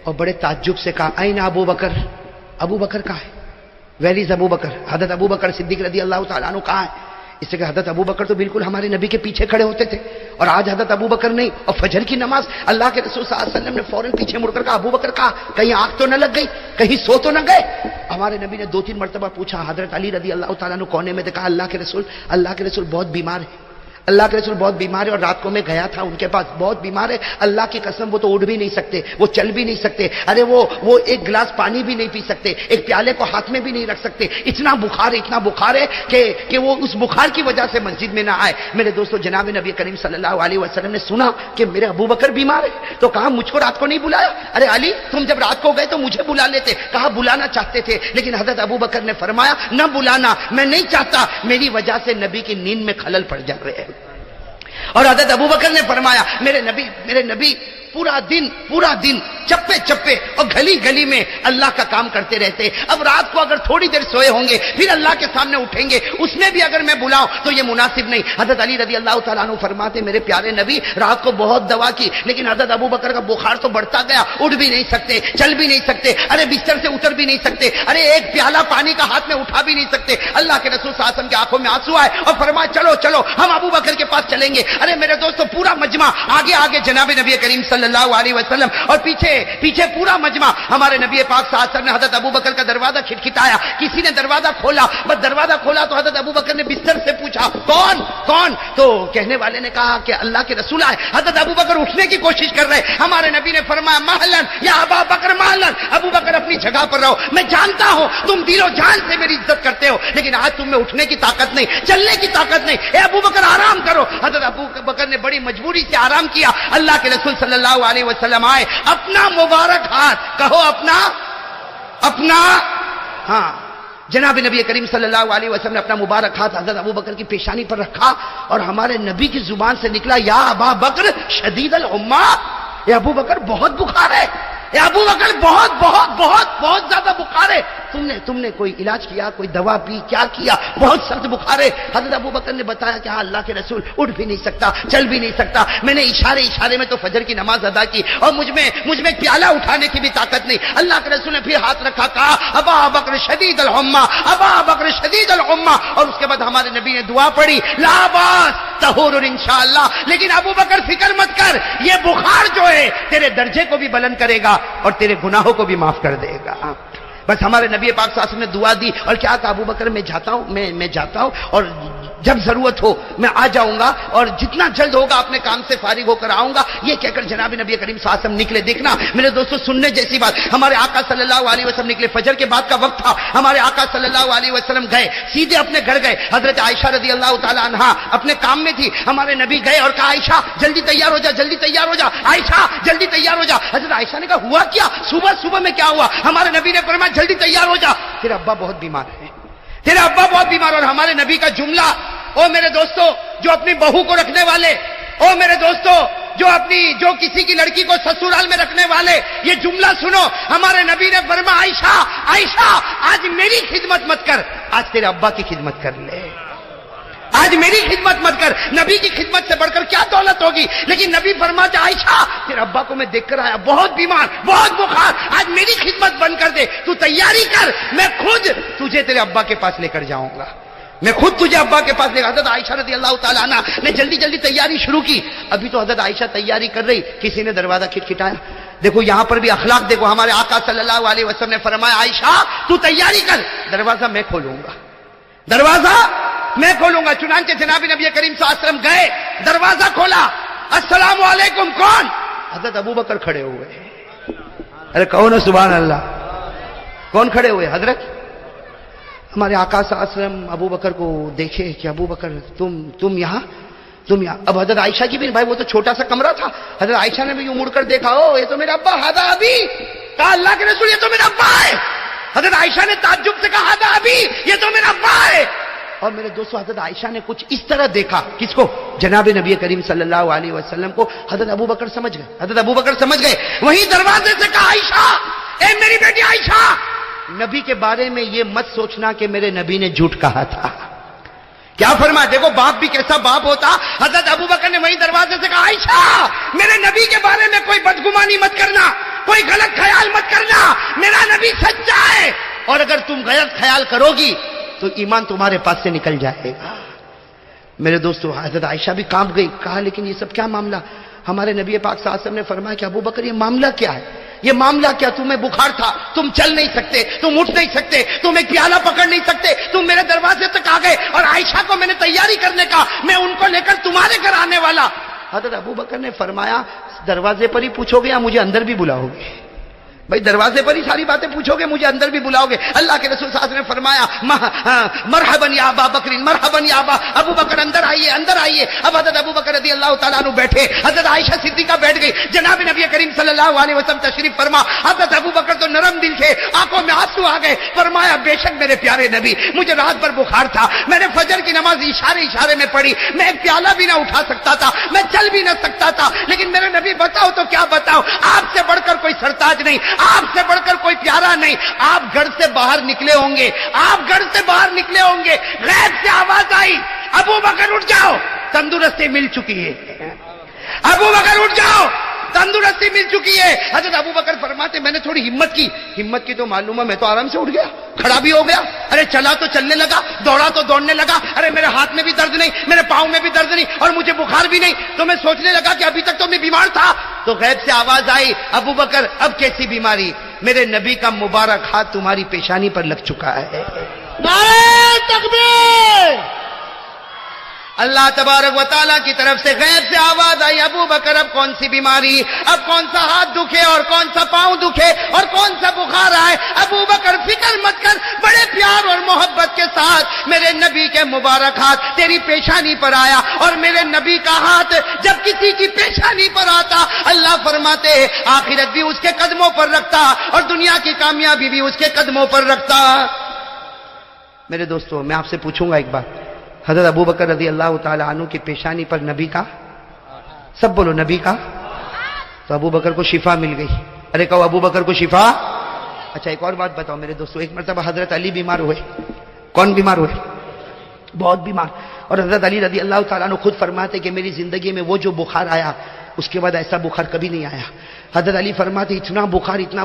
اور بڑے تعجب سے کہا این ابو بکر، ابو بکر کہاں ہے؟ ویل از ابو بکر؟ حضرت ابو بکر صدیق رضی اللہ تعالیٰ عنہ کہاں ہے؟ اس سے کہ حضرت ابو بکر تو بالکل ہمارے نبی کے پیچھے کھڑے ہوتے تھے، اور آج حضرت ابو بکر نہیں۔ اور فجر کی نماز اللہ کے رسول صلی اللہ علیہ وسلم نے فوراً پیچھے مڑ کر کہا ابو بکر کہا، کہیں آنکھ تو نہ لگ گئی، کہیں سو تو نہ گئے؟ ہمارے نبی نے 2-3 مرتبہ پوچھا، حضرت علی رضی اللہ تعالیٰ عنہ کونے میں دیکھا، اللہ کے رسول بہت بیمار ہے، اللہ کے رسول بہت بیمار ہے، اور رات کو میں گیا تھا ان کے پاس، بہت بیمار ہے، اللہ کی قسم وہ تو اٹھ بھی نہیں سکتے، وہ چل بھی نہیں سکتے، ارے وہ ایک گلاس پانی بھی نہیں پی سکتے، ایک پیالے کو ہاتھ میں بھی نہیں رکھ سکتے، اتنا بخار ہے کہ وہ اس بخار کی وجہ سے مسجد میں نہ آئے۔ میرے دوستو، جناب نبی کریم صلی اللہ علیہ وسلم نے سنا کہ میرے ابو بکر بیمار ہے تو کہا مجھ کو رات کو نہیں بلایا؟ ارے علی تم جب رات کو گئے تو مجھے بلا لیتے۔ کہا بلانا چاہتے تھے، لیکن حضرت ابو بکر نے فرمایا نہ بلانا، میں نہیں چاہتا، میری وجہ سے نبی کی نیند میں خلل پڑ جا رہے ہیں۔ اور حضرت ابو بکر نے فرمایا میرے نبی پورا دن چپے اور گلی میں اللہ کا کام کرتے رہتے، اب رات کو اگر تھوڑی دیر سوئے ہوں گے پھر اللہ کے سامنے اٹھیں گے، اس میں بھی اگر میں بلاؤں تو یہ مناسب نہیں۔ حضرت علی رضی اللہ تعالیٰ عنہ فرماتے میرے پیارے نبی رات کو بہت دوا کی، لیکن حضرت ابو بکر کا بخار تو بڑھتا گیا، اٹھ بھی نہیں سکتے، چل بھی نہیں سکتے، ارے بستر سے اتر بھی نہیں سکتے، ارے ایک پیالہ پانی کا ہاتھ میں اٹھا بھی نہیں سکتے۔ اللہ کے رسول صلی اللہ علیہ وسلم کی آنکھوں میں آنسو آئے اور فرمایا چلو ہم ابو بکر کے پاس چلیں گے۔ ارے میرے دوستو، پورا مجمع آگے جناب نبی کریم صلی اللہ علیہ وسلم اور پیچھے پورا مجمع۔ ہمارے نبی پاک صلی اللہ علیہ وسلم نے حضرت ابو بکر کا دروازہ کھٹکھٹایا، کسی نے دروازہ کھولا، بس دروازہ کھولا تو حضرت ابو بکر نے بستر سے پوچھا کون؟ تو کہنے والے نے کہا کہ اللہ کے رسول آئے۔ حضرت ابو بکر اٹھنے کی کوشش کر رہے، ہمارے نبی نے فرمایا مہلن یا ابا بکر مہلن، ابو بکر اپنی جگہ پر رہو، میں جانتا ہوں تم دل و جان سے میری عزت کرتے ہو، لیکن آج تم میں اٹھنے کی طاقت نہیں، چلنے کی طاقت نہیں، اے ابو بکر آرام کرو۔ حضرت ابو بکر نے بڑی مجبوری سے آرام کیا۔ اللہ کے رسول صلی اللہ علیہ وسلم آئے، اپنا مبارک ہاتھ کہو اپنا ہاں جناب نبی کریم صلی اللہ علیہ وسلم نے اپنا مبارک ہاتھ حضرت ابو بکر کی پیشانی پر رکھا، اور ہمارے نبی کی زبان سے نکلا یا ابا بکر شدید الحمہ، اے ابو بکر بہت بخار ہے، اے ابو بکر بہت زیادہ بخار ہے، تم نے کوئی علاج کیا، کوئی دوا پی، کیا کیا؟ بہت سخت بخار ہے۔ حضرت ابو بکر نے بتایا کہ ہاں اللہ کے رسول اٹھ بھی نہیں سکتا، چل بھی نہیں سکتا، میں نے اشارے میں تو فجر کی نماز ادا کی، اور مجھ میں پیالہ اٹھانے کی بھی طاقت نہیں۔ اللہ کے رسول نے پھر ہاتھ رکھا، کہا ابا بکر شدید الحمہ، ابا بکر شدید الحمہ، اور اس کے بعد ہمارے نبی نے دعا پڑھی لا باس طہور انشاءاللہ، لیکن ابو بکر فکر مت کر، یہ بخار جو ہے تیرے درجے کو بھی بلند کرے گا اور تیرے گناہوں کو بھی معاف کر دے گا۔ بس ہمارے نبی پاک صلی اللہ علیہ وسلم نے دعا دی، اور کیا کہا ابو بکر میں جاتا ہوں اور جب ضرورت ہو میں آ جاؤں گا، اور جتنا جلد ہوگا اپنے کام سے فارغ ہو کر آؤں گا۔ یہ کہہ کر جناب نبی کریم صلی اللہ علیہ وسلم نکلے۔ دیکھنا میرے دوستو، سننے جیسی بات، ہمارے آقا صلی اللہ علیہ وسلم نکلے، فجر کے بعد کا وقت تھا، ہمارے آقا صلی اللہ علیہ وسلم گئے، سیدھے اپنے گھر گئے۔ حضرت عائشہ رضی اللہ تعالی عنہا اپنے کام میں تھی، ہمارے نبی گئے اور کہا عائشہ جلدی تیار ہو جا، عائشہ جلدی تیار ہو جا۔ حضرت عائشہ نے کہا ہوا کیا؟ صبح میں کیا ہوا؟ ہمارے نبی نے فرمایا جلدی تیار ہو جا، تیرا ابا بہت بیمار ہے، اور ہمارے نبی کا جملہ، او میرے دوستو جو اپنی بہو کو رکھنے والے، او میرے دوستو جو کسی کی لڑکی کو سسرال میں رکھنے والے، یہ جملہ سنو، ہمارے نبی نے فرمایا عائشہ آج میری خدمت مت کر، آج تیرے ابا کی خدمت کر لے، آج میری خدمت مت کر، نبی کی خدمت سے بڑھ کر کیا دولت ہوگی؟ لیکن نبی فرماتے عائشہ تیرے ابا کو میں دیکھ کر آیا، بہت بیمار، بہت بخار، آج میری خدمت بند کر دے، تو تیاری کر، میں خود تجھے تیرے ابا کے پاس لے کر جاؤں گا، میں خود تجھے ابا کے پاس لے گا۔ حضرت عائشہ رضی اللہ تعالیٰ عنہ نے جلدی تیاری شروع کی۔ ابھی تو حضرت عائشہ تیاری کر رہی، کسی نے دروازہ کھٹکھٹایا۔ دیکھو یہاں پر بھی اخلاق دیکھو، ہمارے آقا صلی اللہ علیہ وسلم نے فرمایا عائشہ تو تیاری کر، دروازہ میں کھولوں گا، چنانچہ جناب نبی کریم صلی اللہ علیہ وسلم گئے، دروازہ کھولا، السلام علیکم، کون؟ حضرت ابو بکر کھڑے ہوئے۔ ارے کہو نا سبحان اللہ، کون کھڑے ہوئے؟ حضرت ہمارے آقا صلی اللہ علیہ وسلم ابو بکر کو دیکھے کہ ابو بکر تم یہاں۔ اب حضرت عائشہ کی بھی، بھائی وہ تو چھوٹا سا کمرہ تھا، حضرت عائشہ نے بھی یوں مڑ کر دیکھا، او یہ تو میرا ابا، ہادا ابھی، کہا اللہ کے رسول یہ تو میرا ابا ہے۔ حضرت عائشہ نے تعجب سے کہا ہادا ابھی، یہ تو میرا ابا ہے۔ اور میرے دوستو حضرت عائشہ نے کچھ اس طرح دیکھا، کس کو؟ جناب نبی کریم صلی اللہ علیہ وسلم کو۔ حضرت ابو بکر سمجھ گئے، وہیں دروازے سے کہا عائشہ، اے میری بیٹی عائشہ، نبی کے بارے میں یہ مت سوچنا کہ میرے نبی نے جھوٹ کہا تھا۔ کیا فرمایا؟ دیکھو باپ بھی کیسا باپ ہوتا۔ حضرت ابو بکر نے وہیں دروازے سے کہا عائشہ میرے نبی کے بارے میں کوئی بدگمانی مت کرنا، کوئی غلط خیال خیال مت کرنا، میرا نبی سچا ہے، اور اگر تم غلط خیال کرو گی تو ایمان تمہارے پاس سے نکل جائے گا۔ میرے دوستو، حضرت عائشہ بھی کانپ گئی، کہا لیکن یہ سب کیا معاملہ؟ ہمارے نبی پاک صلی اللہ علیہ وسلم نے فرمایا کہ ابو بکر یہ معاملہ کیا ہے؟ یہ معاملہ کیا؟ تمہیں بخار تھا، تم چل نہیں سکتے، تم اٹھ نہیں سکتے، تم ایک پیالہ پکڑ نہیں سکتے، تم میرے دروازے تک آ گئے، اور عائشہ کو میں نے تیاری کرنے کا، میں ان کو لے کر تمہارے گھر آنے والا۔ حضرت ابو بکر نے فرمایا دروازے پر ہی پوچھو گے یا مجھے اندر بھی بلاؤ گے؟ بھائی دروازے پر ہی ساری باتیں پوچھو گے، مجھے اندر بھی بلاؤ گے؟ اللہ کے رسول صلی اللہ علیہ وسلم نے فرمایا مرحبا یا ابا بکر، مرحبا یا ابو بکر، اندر آئیے، اندر آئیے۔ اب حضرت ابو بکر رضی اللہ تعالیٰ عنہ بیٹھے، حضرت عائشہ صدیقہ بیٹھ گئی، جناب نبی کریم صلی اللہ علیہ وسلم تشریف فرما۔ حضرت ابو بکر تو نرم دل تھے، آنکھوں میں آنسو آ گئے، فرمایا بے شک میرے پیارے نبی، مجھے رات بھر بخار تھا، میں نے فجر کی نماز اشارے میں پڑھی، میں ایک پیالہ بھی نہ اٹھا سکتا تھا، میں چل بھی نہ سکتا تھا، لیکن میرے نبی بتاؤ تو کیا بتاؤ، آپ سے بڑھ کر کوئی سرتاج نہیں، آپ سے بڑھ کر کوئی پیارا نہیں، آپ گھر سے باہر نکلے ہوں گے، آپ گھر سے باہر نکلے ہوں گے، غیب سے آواز آئی ابو بکر اٹھ جاؤ، تندرستی مل چکی ہے، ابو بکر اٹھ جاؤ، تندرستی مل چکی ہے۔ حضرت ابو بکر فرماتے میں نے تھوڑی ہمت کی تو معلوم ہے، میں تو آرام سے اٹھ گیا، کھڑا بھی ہو گیا، ارے چلا تو چلنے لگا، دوڑا تو دوڑنے لگا، ارے میرے ہاتھ میں بھی درد نہیں، میرے پاؤں میں بھی درد نہیں، اور مجھے بخار بھی نہیں، تو میں سوچنے لگا کہ ابھی تک تو میں بیمار تھا، تو غیب سے آواز آئی ابو بکر اب کیسی بیماری؟ میرے نبی کا مبارک ہاتھ تمہاری پیشانی پر لگ چکا ہے۔ نعرہ تکبیر! اللہ تبارک و تعالیٰ کی طرف سے غیب سے آواز آئی ابو بکر اب کون سی بیماری، اب کون سا ہاتھ دکھے اور کون سا پاؤں دکھے اور کون سا بخار آئے؟ ابو بکر فکر مت کر، بڑے پیار اور محبت کے ساتھ میرے نبی کے مبارک ہاتھ تیری پیشانی پر آیا، اور میرے نبی کا ہاتھ جب کسی کی پیشانی پر آتا اللہ فرماتے آخرت بھی اس کے قدموں پر رکھتا اور دنیا کی کامیابی بھی اس کے قدموں پر رکھتا۔ میرے دوستو، میں آپ سے پوچھوں گا ایک بات، حضرت ابو بکر رضی اللہ تعالیٰ عنہ کی پیشانی پر نبی کا، سب بولو نبی کا، تو ابو بکر کو شفا مل گئی۔ ارے کہو ابو بکر کو شفا۔ اچھا ایک اور بات بتاؤ میرے دوستو، ایک مرتبہ حضرت علی بیمار ہوئے۔ کون بیمار ہوئے؟ بہت بیمار، اور حضرت علی رضی اللہ تعالیٰ عنہ خود فرماتے کہ میری زندگی میں وہ جو بخار آیا اس کے بعد ایسا بخار کبھی نہیں آیا۔ حضرت علی فرماتے اتنا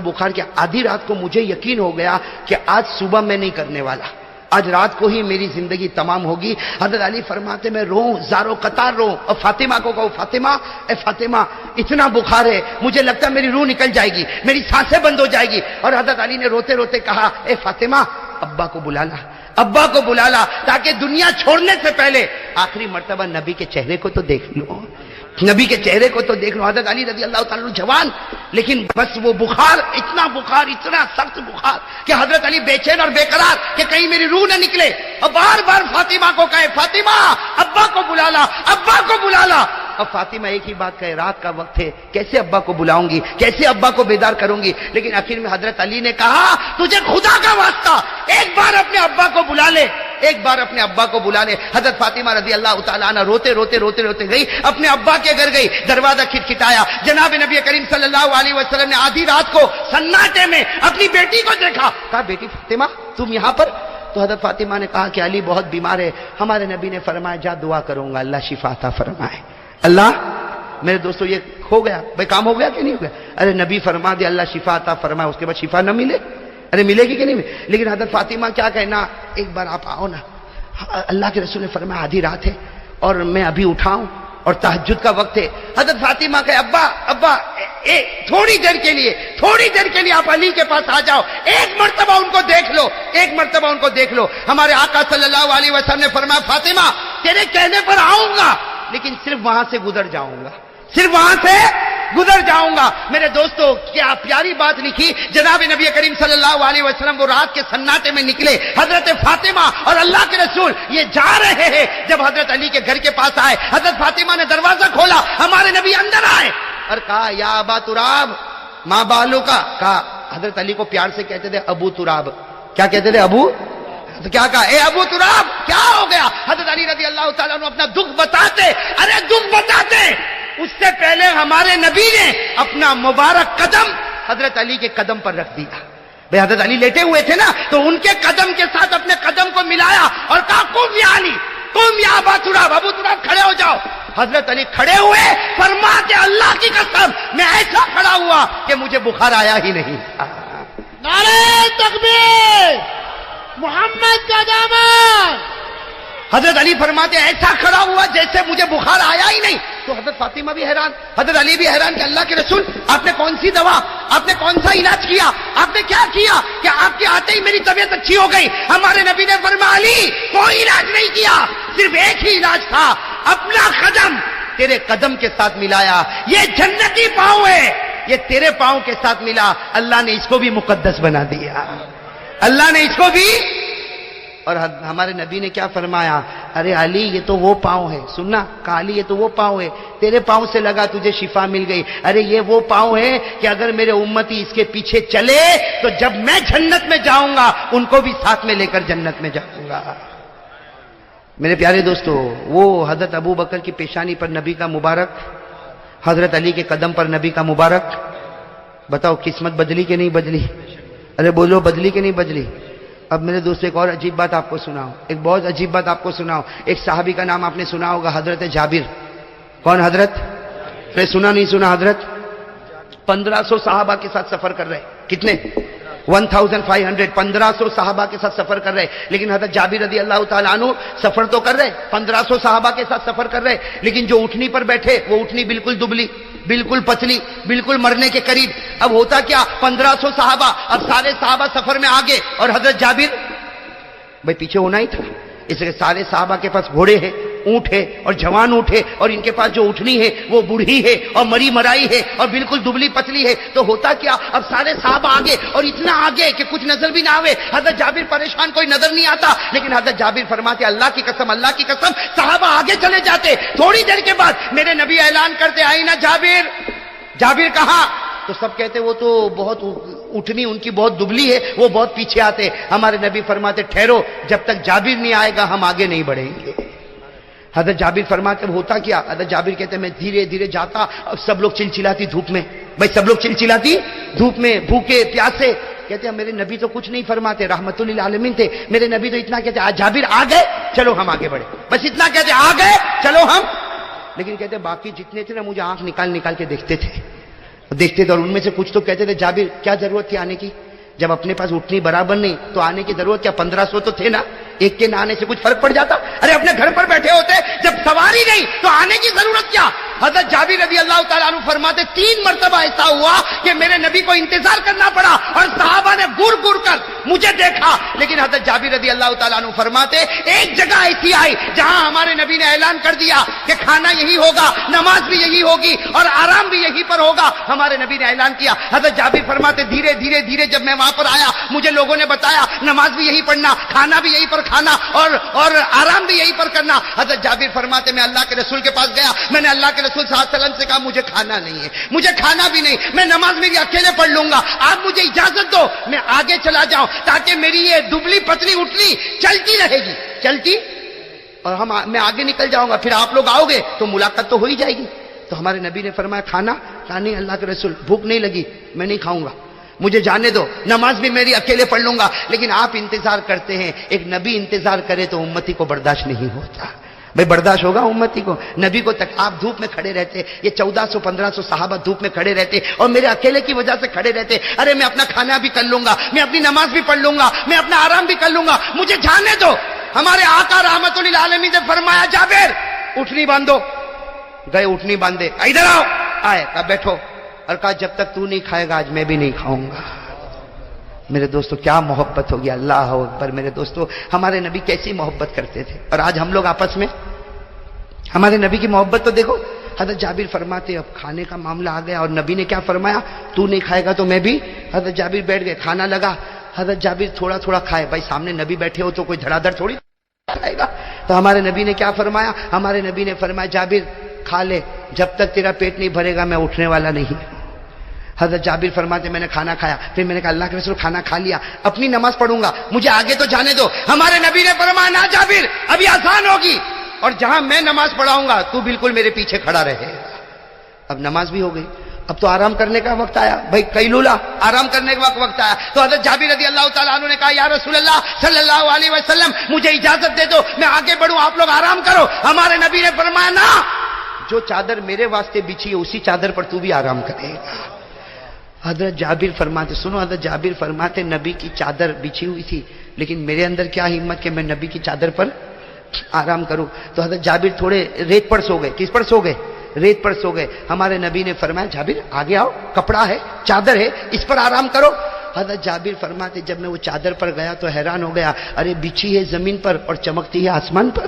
بخار کہ آدھی رات کو مجھے یقین ہو گیا کہ آج صبح میں نہیں کرنے والا، آج رات کو ہی میری زندگی تمام ہوگی۔ حضرت علی فرماتے میں رو زارو قطار رو، اور فاطمہ کو کہو فاطمہ اے فاطمہ اتنا بخار ہے مجھے لگتا ہے میری روح نکل جائے گی، میری سانسیں بند ہو جائے گی۔ اور حضرت علی نے روتے روتے کہا اے فاطمہ ابا کو بلا لا، ابا کو بلا لا، تاکہ دنیا چھوڑنے سے پہلے آخری مرتبہ نبی کے چہرے کو تو دیکھ لو، نبی کے چہرے کو تو دیکھ لو۔ حضرت علی رضی اللہ تعالیٰ عنہ جوان، لیکن بس وہ بخار، اتنا سخت بخار کہ حضرت علی بے چین اور بے قرار کہ کہیں میری روح نہ نکلے، اور بار بار فاطمہ کو کہے فاطمہ ابا کو بلا لا، ابا کو بلا لا۔ اور فاطمہ ایک ہی بات کہے رات کا وقت ہے، کیسے ابا کو بلاؤں گی، کیسے ابا کو بیدار کروں گی؟ لیکن آخر میں حضرت علی نے کہا تجھے خدا کا واسطہ ایک بار اپنے ابا کو بلا لے، ایک بار اپنے ابا کو بلا لے۔ حضرت فاطمہ رضی اللہ تعالیٰ عنہ روتے روتے گئی، اپنے ابا کے گھر گئی، دروازہ کھٹکھٹایا، جناب نبی کریم صلی اللہ علیہ وسلم نے آدھی رات کو سناٹے میں اپنی بیٹی کو دیکھا، کہا بیٹی فاطمہ تم یہاں پر؟ تو حضرت فاطمہ نے کہا کہ علی بہت بیمار ہے، ہمارے نبی نے فرمایا جا دعا کروں گا اللہ شفا عطا فرمائے۔ اللہ میرے دوستو یہ ہو گیا بھائی، کام ہو گیا کہ نہیں ہو گیا؟ ارے نبی فرما دے اللہ شفا عطا فرمائے، اس کے بعد شفا نہ ملے؟ ارے ملے گی کہ نہیں ملے؟ لیکن حضرت فاطمہ کیا کہنا، ایک بار آپ آؤ نا، اللہ کے رسول نے فرمایا آدھی رات ہے اور میں ابھی اٹھاؤں اور تہجد کا وقت ہے۔ حضرت فاطمہ کہ ابا تھوڑی دیر کے لیے آپ علی کے پاس آ جاؤ، ایک مرتبہ ان کو دیکھ لو۔ ہمارے آقا صلی اللہ علیہ وسلم نے فرمایا فاطمہ تیرے کہنے پر آؤں گا، لیکن صرف وہاں سے گزر جاؤں گا۔ میرے دوستو کیا پیاری بات لکھی جناب نبی کریم صلی اللہ علیہ وسلم، وہ رات کے سناٹے میں نکلے، حضرت فاطمہ اور اللہ کے رسول یہ جا رہے ہیں، جب حضرت علی کے گھر کے پاس آئے، حضرت فاطمہ نے دروازہ کھولا، ہمارے نبی اندر آئے اور کہا یا ابا تراب ماں بالو کا، کہا حضرت علی کو پیار سے کہتے تھے ابو تراب، کیا کہتے تھے ابو؟ تو کیا کہا اے ابو تراب کیا ہو گیا؟ حضرت علی رضی اللہ تعالیٰ عنہ اپنا دکھ بتاتے، اس سے پہلے ہمارے نبی نے اپنا مبارک قدم حضرت علی کے قدم پر رکھ دیا۔ بھئی حضرت علی لیٹے ہوئے تھے نا، تو ان کے قدم کے ساتھ اپنے قدم کو ملایا اور کہا قم یا علی، قم یا ابا تراب، ابو تراب کھڑے ہو جاؤ۔ حضرت علی کھڑے ہوئے، فرماتے اللہ کی قسم میں ایسا کھڑا ہوا کہ مجھے بخار آیا ہی نہیں۔ نعرہ تکبیر، محمد کا دامن۔ حضرت علی فرماتے ایسا کھڑا ہوا جیسے مجھے بخار آیا ہی نہیں۔ تو حضرت فاطمہ بھی حیران، حضرت علی بھی حیران کہ اللہ کے رسول آپ نے کون سی دوا، آپ نے کون سا علاج کیا، آپ نے کیا کیا کہ آپ کے آتے ہی میری طبیعت اچھی ہو گئی؟ ہمارے نبی نے فرمایا علی کوئی علاج نہیں کیا، صرف ایک ہی علاج تھا، اپنا قدم تیرے قدم کے ساتھ ملایا۔ یہ جنتی پاؤں ہے، یہ تیرے پاؤں کے ساتھ ملا، اللہ نے اس کو بھی مقدس بنا دیا، اللہ نے اس کو بھی۔ اور ہمارے نبی نے کیا فرمایا؟ ارے علی یہ تو وہ پاؤں ہے، سننا کہا علی یہ تو وہ پاؤں ہے، تیرے پاؤں سے لگا تجھے شفا مل گئی، ارے یہ وہ پاؤں ہے کہ اگر میرے امتی اس کے پیچھے چلے تو جب میں جنت میں جاؤں گا ان کو بھی ساتھ میں لے کر جنت میں جاؤں گا۔ میرے پیارے دوستو، وہ حضرت ابو بکر کی پیشانی پر نبی کا مبارک، حضرت علی کے قدم پر نبی کا مبارک، بتاؤ قسمت بدلی کہ نہیں بدلی؟ ارے بولو بدلی کہ نہیں بدلی؟ اب میرے دوست ایک اور عجیب بات آپ کو سناؤ، ایک بہت عجیب بات آپ کو سناؤ۔ ایک صحابی کا نام آپ نے سنا ہوگا، حضرت جابر۔ کون حضرت؟ میں سنا نہیں سنا حضرت؟ 1500 صحابہ کے ساتھ سفر کر رہے، کتنے؟ 1500 1500 صحابہ کے ساتھ سفر کر رہے، لیکن حضرت جابر رضی اللہ تعالیٰ عنہ سفر تو کر رہے، 1500 صحابہ کے ساتھ سفر کر رہے، لیکن جو اٹھنی پر بیٹھے وہ اٹھنی بالکل دبلی، بالکل پتلی، بالکل مرنے کے قریب۔ اب ہوتا کیا، 1500 صحابہ، اب سارے صحابہ سفر میں آگے اور حضرت جابر بھائی پیچھے ہونا ہی تھا، اس لیے سارے صحابہ کے پاس گھوڑے ہیں، اونٹ ہے اور جوان اونٹ ہے، اور ان کے پاس جو اٹھنی ہے وہ بوڑھی ہے اور مری مرائی ہے اور بالکل دبلی پتلی ہے۔ تو ہوتا کیا، اب سارے صحابہ آگے اور اتنا آگے کہ کچھ نظر بھی نہ آئے، حضرت جابر پریشان، کوئی نظر نہیں آتا، لیکن حضرت جابر فرماتے اللہ کی قسم، اللہ کی قسم، صحابہ آگے چلے جاتے۔ تھوڑی دیر کے بعد میرے نبی اعلان کرتے آئی نا جابر، جابر کہاں؟ تو سب کہتے وہ تو بہت اٹھنی ان کی بہت دبلی ہے، وہ بہت پیچھے آتے۔ ہمارے نبی فرماتے ٹھہرو، جب تک جابر نہیں آئے گا ہم آگے نہیں بڑھیں گے۔ حضرت جابر فرماتے ہوتا کیا، حضرت جابر کہتے میں دھیرے دھیرے جاتا، اب سب لوگ چلچلاتی دھوپ میں، بھائی سب لوگ چلچلاتی دھوپ میں، بھوکے پیاسے، کہتے ہیں میرے نبی تو کچھ نہیں فرماتے، رحمت للعالمین تھے، میرے نبی تو اتنا کہتے آج جابر آ گئے چلو ہم آگے بڑھے، بس اتنا کہتے آ گئے چلو ہم۔ لیکن کہتے باقی جتنے تھے نا مجھے آنکھ نکال کے دیکھتے تھے اور ان میں سے کچھ تو کہتے تھے جابر کیا ضرورت تھی آنے کی، جب اپنے پاس اٹھنی برابر نہیں تو آنے کی ضرورت کیا، 1500 تو تھے نا، ایک کے نہ آنے سے کچھ فرق پڑ جاتا؟ ارے اپنے گھر پر بیٹھے ہوتے، جب سواری نہیں تو آنے کی ضرورت کیا؟ حضرت جابر رضی اللہ تعالیٰ عنہ فرماتے 3 مرتبہ ایسا ہوا کہ میرے نبی کو انتظار کرنا پڑا اور صحابہ نے گور کر مجھے دیکھا، لیکن حضرت جابر رضی اللہ تعالیٰ عنہ فرماتے ایک جگہ ایسی آئی جہاں ہمارے نبی نے اعلان کر دیا کہ کھانا یہی ہوگا، نماز بھی یہی ہوگی اور آرام بھی یہی پر ہوگا، ہمارے نبی نے اعلان کیا۔ حضرت جابر فرماتے دھیرے دھیرے دھیرے جب میں وہاں پر آیا مجھے لوگوں نے بتایا نماز بھی یہی پڑھنا، کھانا بھی یہی پر کھانا اور آرام بھی یہی پر کرنا۔ حضرت جابر فرماتے میں اللہ کے رسول کے پاس گیا، میں نے اللہ کے رسول صلی اللہ علیہ وسلم سے کہا مجھے کھانا نہیں ہے، مجھے کھانا بھی نہیں، میں نماز میری اکیلے پڑھ لوں گا، آپ مجھے اجازت دو میں آگے چلا جاؤں تاکہ میری یہ دبلی پتلی اٹھنی چلتی رہے گی، چلتی اور میں آگے نکل جاؤں گا، پھر آپ لوگ آؤ گے تو ملاقات تو ہو ہی جائے گی۔ تو ہمارے نبی نے فرمایا کھانا؟ کہا نہیں اللہ کے رسول بھوک نہیں لگی، میں نہیں کھاؤں گا، مجھے جانے دو، نماز بھی میری اکیلے پڑھ لوں گا، لیکن آپ انتظار کرتے ہیں، ایک نبی انتظار کرے تو امتی کو برداشت نہیں ہوتا، بھئی برداشت ہوگا امتی کو؟ نبی کو تک آپ دھوپ میں کھڑے رہتے، یہ 1400-1500 صحابہ دھوپ میں کھڑے رہتے اور میرے اکیلے کی وجہ سے کھڑے رہتے، ارے میں اپنا کھانا بھی کر لوں گا، میں اپنی نماز بھی پڑھ لوں گا، میں اپنا آرام بھی کر لوں گا، مجھے جانے دو۔ ہمارے آقا رحمت للعالمین نے فرمایا جابر اٹھنی باندھو، گئے اٹھنی باندھے، ادھر آؤ، آئے کہا بیٹھو، اور کہا جب تک تو نہیں کھائے گا آج میں بھی نہیں کھاؤں گا۔ میرے دوستو کیا محبت ہوگی، اللہ اکبر۔ میرے دوستو ہمارے نبی کیسی محبت کرتے تھے، اور آج ہم لوگ آپس میں ہمارے نبی کی محبت تو دیکھو۔ حضرت جابر فرماتے اب کھانے کا معاملہ آ گیا اور نبی نے کیا فرمایا، تو نہیں کھائے گا تو میں بھی۔ حضرت جابر بیٹھ گئے، کھانا لگا، حضرت جابر تھوڑا تھوڑا کھائے، بھائی سامنے نبی بیٹھے ہو تو کوئی دھڑا دھڑ تھوڑی کھائے گا۔ تو ہمارے نبی نے کیا فرمایا، ہمارے نبی نے فرمایا جابر کھا لے، جب تک تیرا پیٹ نہیں بھرے گا میں اٹھنے والا نہیں۔ حضرت جابر فرماتے میں نے کھانا کھایا، پھر میں نے کہا اللہ کے رسول کھانا کھا لیا، اپنی نماز پڑھوں گا، مجھے آگے تو جانے دو۔ ہمارے نبی نے فرمایا نہ جابر ابھی آسان ہوگی، اور جہاں میں نماز پڑھاؤں گا تو بالکل میرے پیچھے کھڑا رہے۔ اب نماز بھی ہو گئی، اب تو آرام کرنے کا وقت آیا، بھائی قیلولہ آرام کرنے کا وقت آیا۔ تو حضرت جابر رضی اللہ تعالیٰ عنہ نے کہا یا رسول اللہ صلی اللہ علیہ وسلم مجھے اجازت دے دو میں آگے بڑھوں، آپ لوگ آرام کرو۔ ہمارے نبی نے فرمایا نہ، جو چادر میرے واسطے بچھی ہے اسی چادر پر تو بھی آرام کرے گا. حضرت جابر فرماتے، سنو، حضرت جابر فرماتے نبی کی چادر بچھی ہوئی تھی لیکن میرے اندر کیا ہمت کہ میں نبی کی چادر پر آرام کروں. تو حضرت جابر تھوڑے ریت پر سو گئے. کس پر سو گئے؟ ریت پر سو گئے. ہمارے نبی نے فرمایا جابر آگے آؤ، کپڑا ہے، چادر ہے، اس پر آرام کرو. حضرت جابر فرماتے جب میں وہ چادر پر گیا تو حیران ہو گیا، ارے بچھی ہے زمین پر اور چمکتی ہے آسمان پر.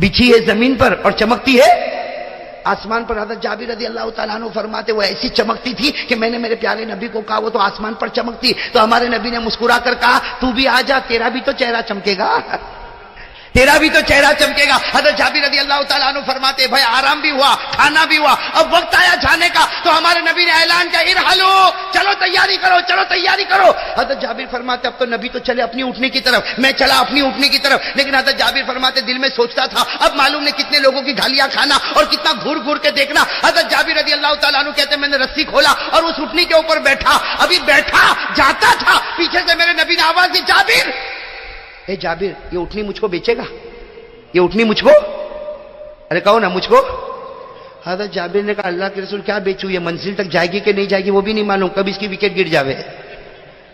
بچھی ہے زمین پر اور چمکتی ہے آسمان پر. حضرت جابر رضی اللہ تعالیٰ عنہ فرماتے وہ ایسی چمکتی تھی کہ میں نے میرے پیارے نبی کو کہا وہ تو آسمان پر چمکتی. تو ہمارے نبی نے مسکرا کر کہا تو بھی آ جا، تیرا بھی تو چہرہ چمکے گا، تیرا بھی تو چہرہ چمکے گا. حضرت جابر رضی اللہ تعالیٰ عنہ فرماتے بھائی آرام بھی ہوا، کھانا بھی ہوا، اب وقت آیا جانے کا. تو ہمارے نبی نے اعلان کیا ارحلو، چلو تیاری کرو، چلو تیاری کرو. حضرت جابر فرماتے اب تو نبی تو چلے اپنی اٹھنے کی طرف، میں چلا اپنی اٹھنے کی طرف. لیکن حضرت جابر فرماتے دل میں سوچتا تھا اب معلوم نہیں کتنے لوگوں کی گھالیاں کھانا اور کتنا گھور گھور کے دیکھنا. حضرت جابر رضی اللہ تعالیٰ عنہ کہتے میں نے رسی کھولا اور اس اٹھنی کے اوپر بیٹھا. ابھی بیٹھا جاتا تھا، پیچھے سے میرے نبی نے آواز دی جابر، اے جابر یہ اٹھنی مجھ کو بیچے گا، یہ اٹھنی مجھ کو، ارے کہو نا مجھ کو. حضرت جابر نے کہا اللہ کے رسول کیا بیچوں، یہ منزل تک جائے گی کہ نہیں جائے گی وہ بھی نہیں معلوم، کب اس کی وکٹ گر جاوے.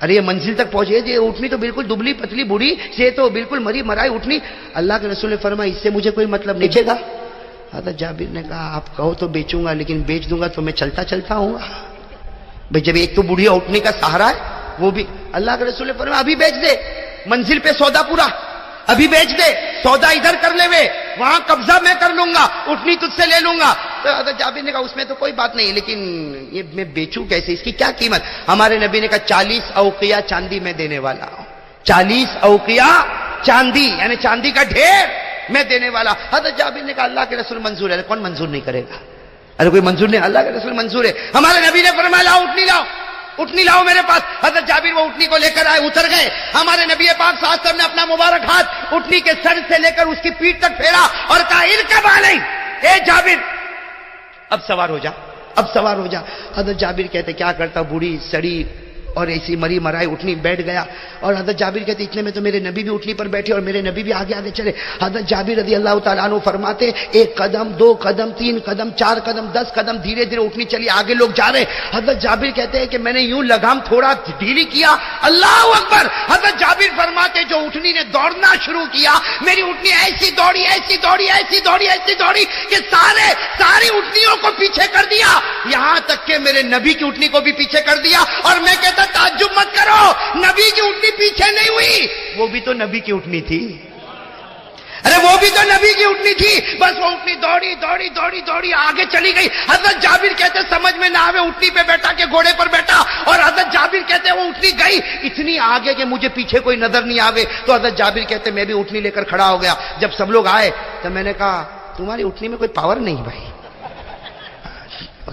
ارے یہ منزل تک پہنچے، یہ اٹھنی تو بالکل دبلی پتلی بوڑھی سے تو بالکل مری مرائی اٹھنی. اللہ کے رسول نے فرمایا اس سے مجھے کوئی مطلب نہیں بیچے گا. حضرت جابر نے کہا آپ کہو تو بیچوں گا لیکن بیچ دوں گا تو میں چلتا چلتا ہوں گا. بھائی جب ایک تو بوڑھی اٹھنے کا سہارا ہے وہ بھی. اللہ کے رسول نے فرمایا ابھی بیچ دے، منزل پہ سودا پورا، ابھی بیچ دے، سودا ادھر کر لے وے، وہاں قبضہ میں کر لوں گا، اٹھنی تجھ سے لے لوں گا. تو حضرت جابر نے کہا اس میں تو کوئی بات نہیں لیکن یہ میں بیچوں کیسے، اس کی کیا قیمت. ہمارے نبی نے کہا 40 اوقیہ چاندی میں دینے والا ہوں، 40 اوقیہ چاندی یعنی چاندی کا ڈھیر میں دینے والا. حضرت جابر نے کہا اللہ کے رسول منظور ہے. کون منظور نہیں کرے گا، ارے کوئی منظور نہیں، اللہ کے رسول منظور ہے. ہمارے نبی نے فرمایا لاؤ اٹھنی لاؤ، اٹھنی لاؤ میرے پاس. حضرت جابر وہ اٹھنی کو لے کر آئے، اتر گئے. ہمارے نبی پاک صلی اللہ علیہ وسلم نے اپنا مبارک ہاتھ اٹھنی کے سر سے لے کر اس کی پیٹھ تک پھیرا اور کہا ارکب علی، اے جابر اب سوار ہو جا، اب سوار ہو جا. حضرت جابر کہتے کیا کرتا، بوڑھی سڑی اور ایسی مری مرائی اٹھنی بیٹھ گیا. اور حضرت جابر کہتے اتنے میں تو میرے نبی بھی اٹھنی پر بیٹھے اور میرے نبی بھی آگے آگے چلے. حضرت جابر رضی اللہ تعالیٰ عنہ فرماتے ایک قدم، دو قدم، 3 قدم، 4 قدم، 10 قدم، دھیرے دھیرے اٹھنی چلی، آگے لوگ جا رہے. حضرت جابر کہتے ہیں کہ میں نے یوں لگام تھوڑا ڈھیلی کیا، اللہ اکبر. حضرت جابر فرماتے جو اٹھنی نے دوڑنا شروع کیا، میری اٹھنی ایسی دوڑی ایسی دوڑی ایسی دوڑی ایسی دوڑی کہ ساری اٹھنیوں کو پیچھے کر دیا، یہاں تک کہ میرے نبی کی اٹھنی کو بھی پیچھے کر دیا. اور میں کہتا تعجب مت کرو، نبی کی اٹھنی پیچھے نہیں ہوئی، وہ بھی تو نبی کی اٹھنی تھی، ارے وہ بھی تو نبی کی اٹھنی تھی. بس وہ اٹھنی دوڑی دوڑی دوڑی دوڑی آگے چلی گئی. حضرت جابر کہتے سمجھ میں نہ آوے اٹھنی پہ بیٹھا کہ گھوڑے پر بیٹھا. اور حضرت جابر کہتے وہ اٹھنی گئی اتنی آگے کہ مجھے پیچھے کوئی نظر نہیں آوے. تو حضرت جابر کہتے میں بھی اٹھنی لے کر کھڑا ہو گیا. جب سب لوگ آئے تو میں نے کہا تمہاری اٹھنی میں کوئی پاور نہیں بھائی.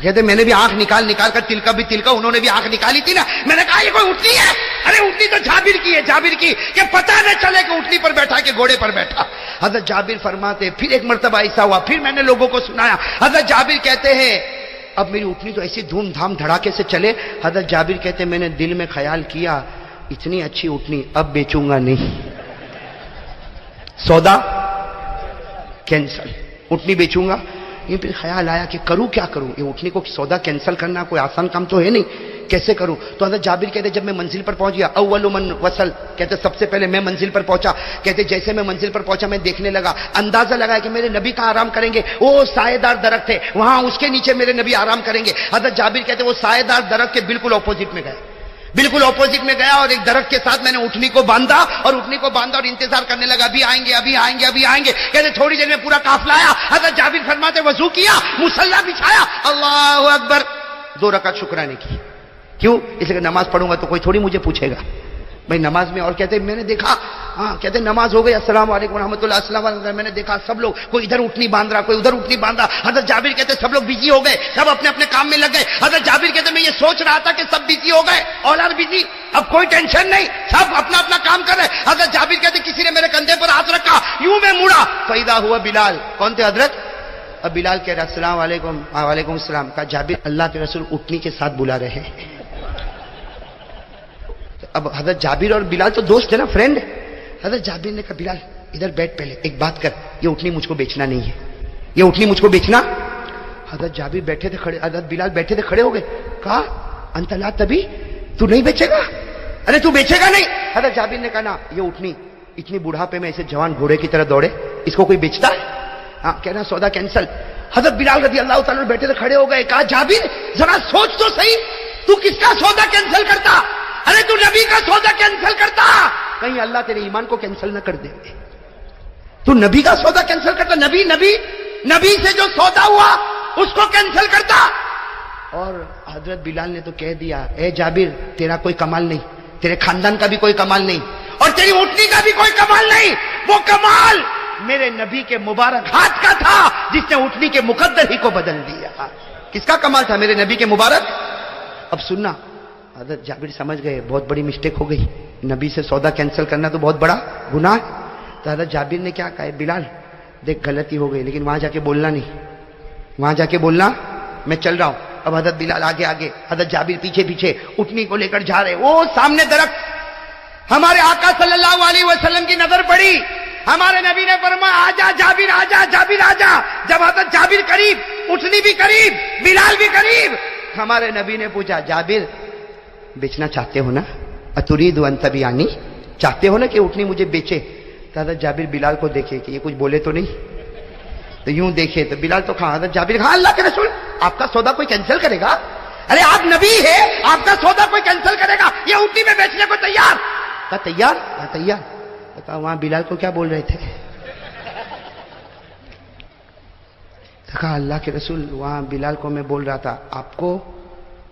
کہتے میں نے بھی آنکھ نکال کر تلکا بھی تلکا، انہوں نے بھی آنکھ نکالی تھی نا. میں نے کہا یہ کوئی اٹھنی ہے، ارے اٹھنی تو جابر کی ہے، جابر کی، کہ پتہ نہ چلے کہ اٹھنی پر بیٹھا کہ گھوڑے پر بیٹھا. حضرت جابر فرماتے پھر ایک مرتبہ ایسا ہوا، پھر میں نے لوگوں کو سنایا. حضرت جابر کہتے ہیں اب میری اٹھنی تو ایسی دھوم دھام دھڑاکے سے چلے. حضرت جابر کہتے میں نے دل میں خیال کیا اتنی اچھی اٹھنی اب بیچوں گا نہیں، سودا کینسل، اٹھنی بیچوں گا. یہ پھر خیال آیا کہ کروں کیا کروں، یہ اٹھنی کو سودا کینسل کرنا کوئی آسان کام تو ہے نہیں، کیسے کروں. تو حضرت جابر کہتے جب میں منزل پر پہنچ گیا، اول من وصل، کہتے سب سے پہلے میں منزل پر پہنچا. کہتے جیسے میں منزل پر پہنچا میں دیکھنے لگا، اندازہ لگایا کہ میرے نبی کہاں آرام کریں گے، وہ سائے دار درخت ہے وہاں اس کے نیچے میرے نبی آرام کریں گے. حضرت جابر کہتے وہ سائے دار درخت کے بالکل اپوزٹ میں گئے، بالکل اپوزٹ میں گیا اور ایک درخت کے ساتھ میں نے اٹھنی کو باندھا اور انتظار کرنے لگا ابھی آئیں گے ابھی آئیں گے ابھی آئیں گے. کہتے تھوڑی دیر میں پورا قافلہ آیا. حضرت جابر فرماتے وضو کیا، مصلی بچھایا، اللہ اکبر، 2 رکعت شکرانے کی. کیوں؟ اس لیے نماز پڑھوں گا تو کوئی تھوڑی مجھے پوچھے گا بھائی نماز میں. اور کہتے میں نے دیکھا، ہاں کہتے نماز ہو گئی، السلام علیکم ورحمۃ اللہ، السلام علیکم. میں نے دیکھا سب لوگ کوئی ادھر اٹھنی باندھ رہا، کوئی ادھر اٹھنی باندھ رہا. حضرت جابر کہتے سب لوگ بزی ہو گئے، سب اپنے اپنے کام میں لگ گئے. حضرت جابر کہتے میں یہ سوچ رہا تھا کہ سب بزی ہو گئے، آل آر بزی، اب کوئی ٹینشن نہیں، سب اپنا اپنا کام کر رہے. حضرت جابر کہتے کسی نے میرے کندھے پر ہاتھ رکھا، یوں میں مڑا، فیضا ہوا بلال. کون تھے حضرت؟ اب بلال کہہ رہا السلام علیکم. وعلیکم السلام. کہا جابر اللہ کے رسول اٹھنی کے ساتھ بلا رہے ہیں. اب حضرت جابر اور بلال تو دوست ہے نا، فرینڈ. حضرت جابر نے کہا بلال ادھر بیٹھ، پہلے ایک بات کر، یہ اٹھنی مجھ کو بیچنا نہیں ہے. یہ اٹھنی مجھ کو بیچنا؟ حضرت جابر بیٹھے تھے کھڑے، حضرت بلال بیٹھے تھے کھڑے ہو گئے، کہا انت لا تبی، تو نہیں بیچے گا؟ ارے تو بیچے گا نہیں؟ حضرت جابر نے کہا نا، یہ اٹھنی اتنی بڑھاپے میں ایسے جوان گھوڑے کی طرح دوڑے، اس کو کوئی بیچتا ہے؟ ہاں، کہنا سودا کینسل۔ حضرت بلال رضی اللہ تعالیٰ بیٹھے تھے کھڑے ہو گئے، کہا جابر ذرا سوچ تو صحیح، تو کس کا سودا کینسل کرتا؟ ارے تو نبی کا سودا کینسل کرتا، کہیں اللہ تیرے ایمان کو کینسل نہ کر دے۔ تو نبی کا سودا کینسل کرتا، نبی سے جو سودا ہوا اس کو کینسل کرتا۔ اور حضرت بلال نے تو کہہ دیا، اے جابر تیرا کوئی کمال نہیں، تیرے خاندان کا بھی کوئی کمال نہیں، اور تیری اٹھنی کا بھی کوئی کمال نہیں، وہ کمال میرے نبی کے مبارک ہاتھ کا تھا جس نے اٹھنی کے مقدر ہی کو بدل دیا۔ کس کا کمال تھا؟ میرے نبی کے مبارک۔ اب سننا، حضرت جابر سمجھ گئے بہت بڑی مسٹیک ہو گئی، نبی سے سودا کینسل کرنا تو بہت بڑا گناہ ہے۔ تو حضرت جابر نے کیا کہا، بلال دیکھ غلطی ہو گئی لیکن وہاں جا کے بولنا نہیں، وہاں جا کے بولنا میں چل رہا ہوں۔ اب حضرت بلال آگے آگے، حضرت جابر پیچھے پیچھے اٹھنی کو لے کر جا رہے، وہ سامنے درخت، ہمارے آقا صلی اللہ علیہ وسلم کی نظر پڑی، ہمارے نبی نے فرمایا آجا جابر آجا، جابر آجا۔ جب حضرت جابر قریب، اٹھنی بھی قریب، بلال بھی قریب، ہمارے نبی نے پوچھا جابر بیچنا چاہتے ہو نا؟ اتريد ان تبيعني، چاہتے ہو نا کہ اٹھنی مجھے بیچے؟ تو حضرت جابر بلال کو دیکھے کہ یہ کچھ بولے تو نہیں، تو یوں دیکھے تو بلال تو کہا، حضرت جابر کہا اللہ کے رسول آپ کا سودا کوئی کینسل کرے گا؟ ارے آپ نبی ہے، آپ کا سودا کوئی کینسل کرے گا؟ یہ اٹھنی میں بیچنے کو تیار؟ کہا تیار؟ ہاں تیار۔ کہا وہاں بلال کو کیا بول رہے تھے؟ کہا اللہ کے رسول وہاں بلال کو میں بول رہا تھا آپ کو،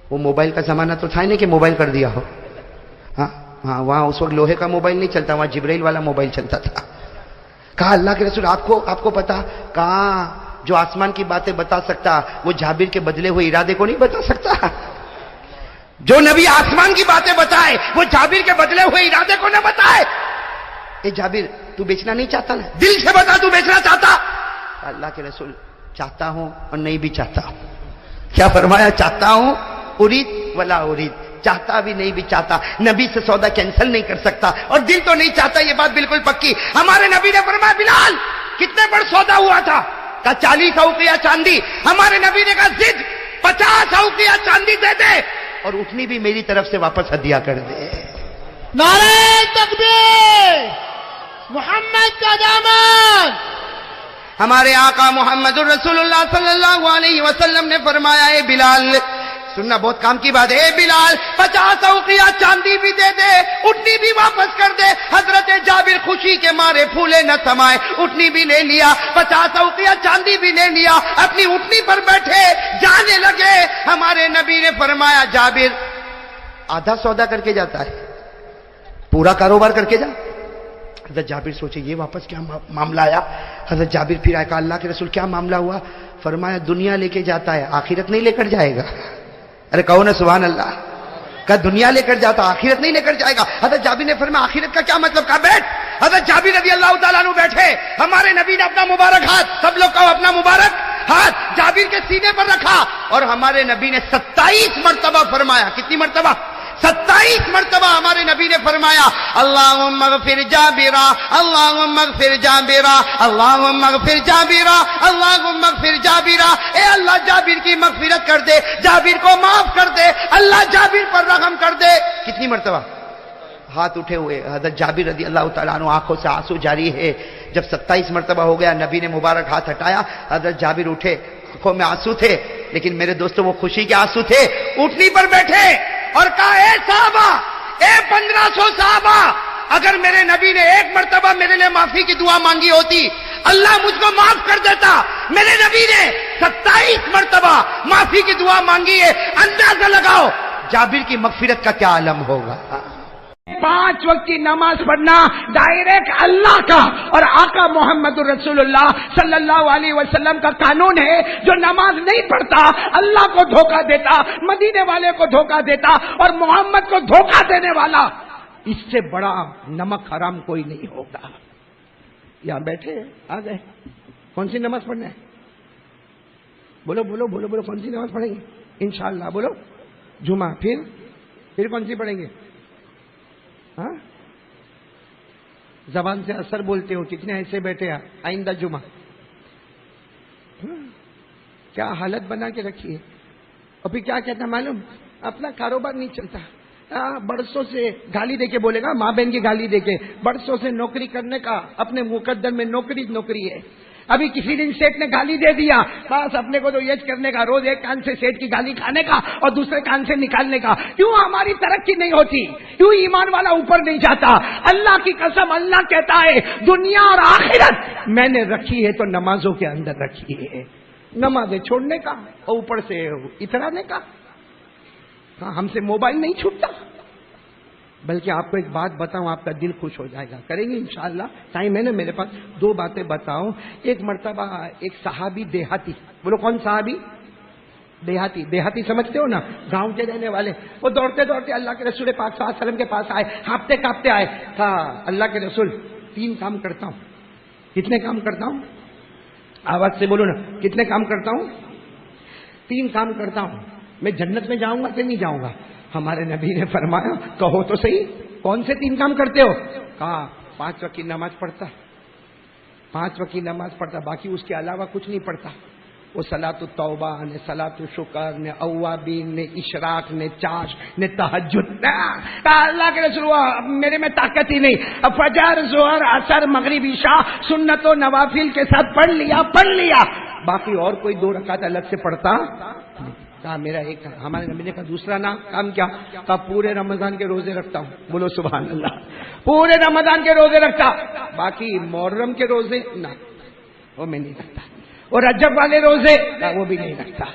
وہ موبائل کا زمانہ تو تھا نہیں کہ موبائل کر دیا ہو، ہاں ہاں، وہاں اس وقت لوہے کا موبائل نہیں چلتا، وہاں جبرائیل والا موبائل چلتا تھا۔ کہا اللہ کے رسول آپ کو پتا؟ کہاں جو آسمان کی باتیں بتا سکتا وہ جابر کے بدلے ہوئے ارادے کو نہیں بتا سکتا؟ جو نبی آسمان کی باتیں بتائے وہ جابر کے بدلے ہوئے ارادے کو نہ بتائے۔ اے جابر تو بیچنا نہیں چاہتا نا؟ دل سے بتا تو بیچنا چاہتا؟ اللہ کے رسول چاہتا ہوں اور نہیں بھی چاہتا ہوں۔ کیا فرمایا؟ چاہتا ہوں ارید ولا ارید، چاہتا بھی نہیں بھی چاہتا، نبی سے سودا کینسل نہیں کر سکتا، اور دل تو نہیں چاہتا، یہ بات بالکل پکی۔ ہمارے نبی نے فرمایا بلال کتنے بڑا سودا ہوا تھا؟ کہا 40 اوقیہ چاندی۔ ہمارے نبی نے کہا ضد 50 اوقیہ چاندی دے دے اور اٹھنی بھی میری طرف سے واپس ہدیہ کر دے۔ نعرہ تکبیر، محمد کا دامن۔ ہمارے آقا محمد الرسول اللہ صلی اللہ علیہ وسلم نے فرمایا اے بلال، سننا بہت کام کی بات ہے، اے بلال 50 اوقیہ چاندی بھی دے دے، اٹھنی بھی واپس کر دے۔ حضرت جابر خوشی کے مارے پھولے نہ سمائے، اٹھنی بھی لے لیا، 50 اوقیہ چاندی بھی لے لیا، اپنی اٹھنی پر بیٹھے جانے لگے۔ ہمارے نبی نے فرمایا جابر آدھا سودا کر کے جاتا ہے، پورا کاروبار کر کے جا۔ حضرت جابر سوچے یہ واپس کیا معاملہ آیا؟ حضرت جابر پھر آئے، کہا اللہ کے رسول کیا معاملہ ہوا؟ فرمایا دنیا لے کے جاتا ہے، آخرت نہیں لے کر جائے گا۔ ارے کہو نا سبحان اللہ۔ کہا دنیا لے کر جاتا، آخرت نہیں لے کر جائے گا۔ حضرت جابر نے فرمایا آخرت کا کیا مطلب؟ کہا بیٹھ۔ حضرت جابر رضی اللہ تعالیٰ عنہ بیٹھے، ہمارے نبی نے اپنا مبارک ہاتھ، سب لوگ کہو اپنا مبارک ہاتھ جابر کے سینے پر رکھا، اور ہمارے نبی نے 27 مرتبہ فرمایا، کتنی مرتبہ؟ 27 مرتبہ ہمارے نبی نے فرمایا اللہم اغفر جابرا، اللہم اغفر جابرا، اللہم اغفر جابرا، اللہم اغفر جابرا۔ اے اللہ جابر کی مغفرت کر دے، جابر کو معاف کر دے، اللہ جابر پر رحم کر دے۔ کتنی مرتبہ؟ ہاتھ اٹھے ہوئے حضرت جابر رضی اللہ تعالیٰ عنہ آنکھوں سے آنسو جاری ہے۔ جب 27 مرتبہ ہو گیا، نبی نے مبارک ہاتھ ہٹایا، حضرت جابر اٹھے، آنکھوں میں آنسو تھے، لیکن میرے دوستوں وہ خوشی کے آنسو تھے۔ اٹھنی پر بیٹھے اور کہا اے صحابہ، اے 1500 صحابہ، اگر میرے نبی نے ایک مرتبہ میرے لیے معافی کی دعا مانگی ہوتی اللہ مجھ کو معاف کر دیتا، میرے نبی نے 27 مرتبہ معافی کی دعا مانگی ہے، اندازہ لگاؤ جابر کی مغفرت کا کیا عالم ہوگا۔ 5 وقت کی نماز پڑھنا ڈائریکٹ اللہ کا اور آقا محمد الرسول اللہ صلی اللہ علیہ وسلم کا قانون ہے۔ جو نماز نہیں پڑھتا اللہ کو دھوکہ دیتا، مدینے والے کو دھوکہ دیتا، اور محمد کو دھوکہ دینے والا، اس سے بڑا نمک حرام کوئی نہیں ہوگا۔ یہاں بیٹھے آ گئے، کون سی نماز پڑھنا ہے؟ بولو بولو بولو بولو، کون سی نماز پڑھیں گے؟ انشاءاللہ بولو، جمعہ، پھر کون سی پڑھیں گے؟ ہاں زبان سے اثر بولتے ہو، کتنے ایسے بیٹھے ہیں؟ آئندہ جمعہ کیا حالت بنا کے رکھی ہے. ابھی کیا کہتا معلوم, اپنا کاروبار نہیں چلتا, برسوں سے گالی دے کے بولے گا, ماں بہن کی گالی دے کے, برسوں سے نوکری کرنے کا, اپنے مقدر میں نوکری ہے. ابھی کسی دن سیٹ نے گالی دے دیا, بس اپنے کو تو یہ کرنے کا, روز ایک کان سے سیٹ کی گالی کھانے کا اور دوسرے کان سے نکالنے کا. کیوں ہماری ترقی نہیں ہوتی؟ کیوں ایمان والا اوپر نہیں جاتا؟ اللہ کی قسم, اللہ کہتا ہے دنیا اور آخرت میں نے رکھی ہے تو نمازوں کے اندر رکھی ہے. نمازیں چھوڑنے کا اور اوپر سے اترانے کا. ہم سے موبائل نہیں چھوٹتا. بلکہ آپ کو ایک بات بتاؤں, آپ کا دل خوش ہو جائے گا. کریں گے انشاءاللہ, ٹائم ہے نا میرے پاس. 2 باتیں بتاؤں. ایک مرتبہ ایک صحابی دیہاتی, بولو کون صحابی؟ دیہاتی سمجھتے ہو نا, گاؤں کے رہنے والے. وہ دوڑتے دوڑتے اللہ کے رسول پاک صلی اللہ علیہ وسلم کے پاس آئے, ہانپتے کانپتے آئے. کہا اللہ کے رسول 3 کام کرتا ہوں. کتنے کام کرتا ہوں؟ آواز سے بولو نا, کتنے کام کرتا ہوں؟ 3 کام کرتا ہوں. میں جنت میں جاؤں گا کہ نہیں جاؤں گا؟ ہمارے نبی نے فرمایا کہو تو صحیح, کون سے 3 کام کرتے ہو؟ کہا 5 وقت کی نماز پڑھتا, 5 وقت کی نماز پڑھتا, باقی اس کے علاوہ کچھ نہیں پڑھتا. وہ صلاۃ التوبہ نے, صلاۃ الشکر نے, اوابین نے, اشراق نے, چاش نے, تہجد نے. اللہ کے رسول میرے میں طاقت ہی نہیں, فجر ظہر عصر مغرب عشاء سنت و نوافل کے ساتھ پڑھ لیا, باقی اور کوئی 2 رکعت الگ سے پڑھتا. کہا میرا ایک, ہمارے نبی نے کہا دوسرا کام کیا؟ کہا پورے رمضان کے روزے رکھتا ہوں. بولو سبحان اللہ. پورے رمضان کے روزے رکھتا, باقی محرم کے روزے نہ, وہ میں نہیں رکھتا. اور رجب والے روزے کہا وہ بھی نہیں رکھتا.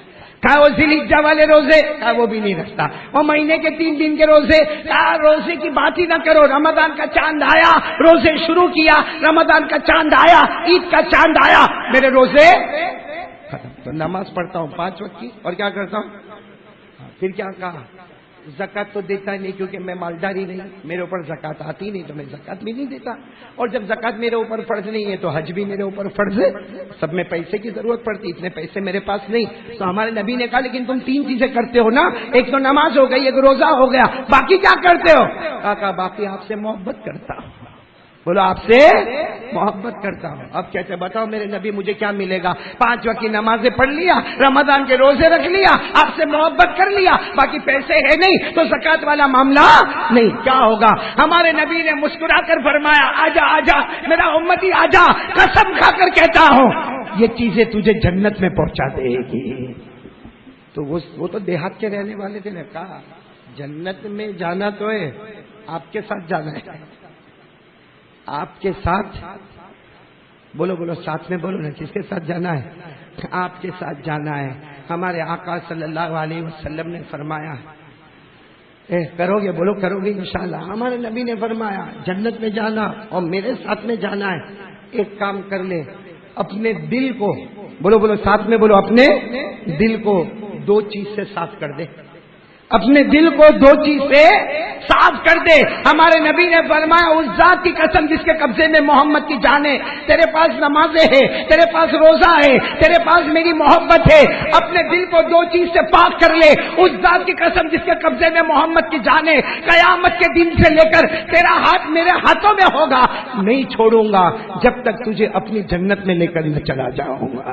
کہا وہ ذوالحجہ والے روزے کہا وہ بھی نہیں رکھتا. وہ مہینے کے 3 دن کے روزے کہا روزے کی بات ہی نہ کرو. رمضان کا چاند آیا, روزے شروع کیا, رمضان کا چاند آیا, عید کا چاند آیا, میرے روزے ختم. تو نماز پڑھتا ہوں 5 وقت کی, اور کیا کرتا ہوں؟ پھر کیا کہا؟ زکات تو دیتا ہی نہیں, کیونکہ میں مالدار ہی نہیں, میرے اوپر زکات آتی نہیں, تو میں زکات بھی نہیں دیتا. اور جب زکات میرے اوپر فرض نہیں ہے تو حج بھی میرے اوپر فرض ہے. سب میں پیسے کی ضرورت پڑتی, اتنے پیسے میرے پاس نہیں. تو ہمارے نبی نے کہا لیکن تم 3 چیزیں کرتے ہو نا, ایک تو نماز ہو گئی, ایک روزہ ہو گیا, باقی کیا کرتے ہو؟ کہا باقی آپ سے محبت کرتا ہوں. بولو آپ سے محبت کرتا ہوں. اب کہتے بتاؤ میرے نبی مجھے کیا ملے گا؟ 5 وقت کی نمازیں پڑھ لیا, رمضان کے روزے رکھ لیا, آپ سے محبت کر لیا, باقی پیسے ہے نہیں تو زکات والا معاملہ نہیں. کیا ہوگا؟ ہمارے نبی نے مسکرا کر فرمایا آجا آجا میرا امتی آجا, قسم کھا کر کہتا ہوں یہ چیزیں تجھے جنت میں پہنچا دے گی. تو وہ تو دیہات کے رہنے والے تھے. نے کہا جنت میں جانا تو ہے, آپ کے ساتھ جانا ہے. آپ کے ساتھ بولو ساتھ میں بولو نا, کس کے ساتھ جانا ہے؟ آپ کے ساتھ جانا ہے. ہمارے آقا صلی اللہ علیہ وسلم نے فرمایا کرو گے؟ بولو کرو گے انشاءاللہ. ہمارے نبی نے فرمایا جنت میں جانا اور میرے ساتھ میں جانا ہے. ایک کام کر لے, اپنے دل کو بولو ساتھ میں بولو, اپنے دل کو 2 چیز سے صاف کر دے. اپنے دل کو 2 چیز سے صاف کر دے. ہمارے نبی نے فرمایا اس ذات کی قسم جس کے قبضے میں محمد کی جان ہے, تیرے پاس نمازیں ہے, تیرے پاس روزہ ہے, تیرے پاس میری محبت ہے, اپنے دل کو 2 چیز سے پاک کر لے. اس ذات کی قسم جس کے قبضے میں محمد کی جان ہے, قیامت کے دن سے لے کر تیرا ہاتھ میرے ہاتھوں میں ہوگا, نہیں چھوڑوں گا جب تک تجھے اپنی جنت میں لے کر نہ چلا جاؤں گا.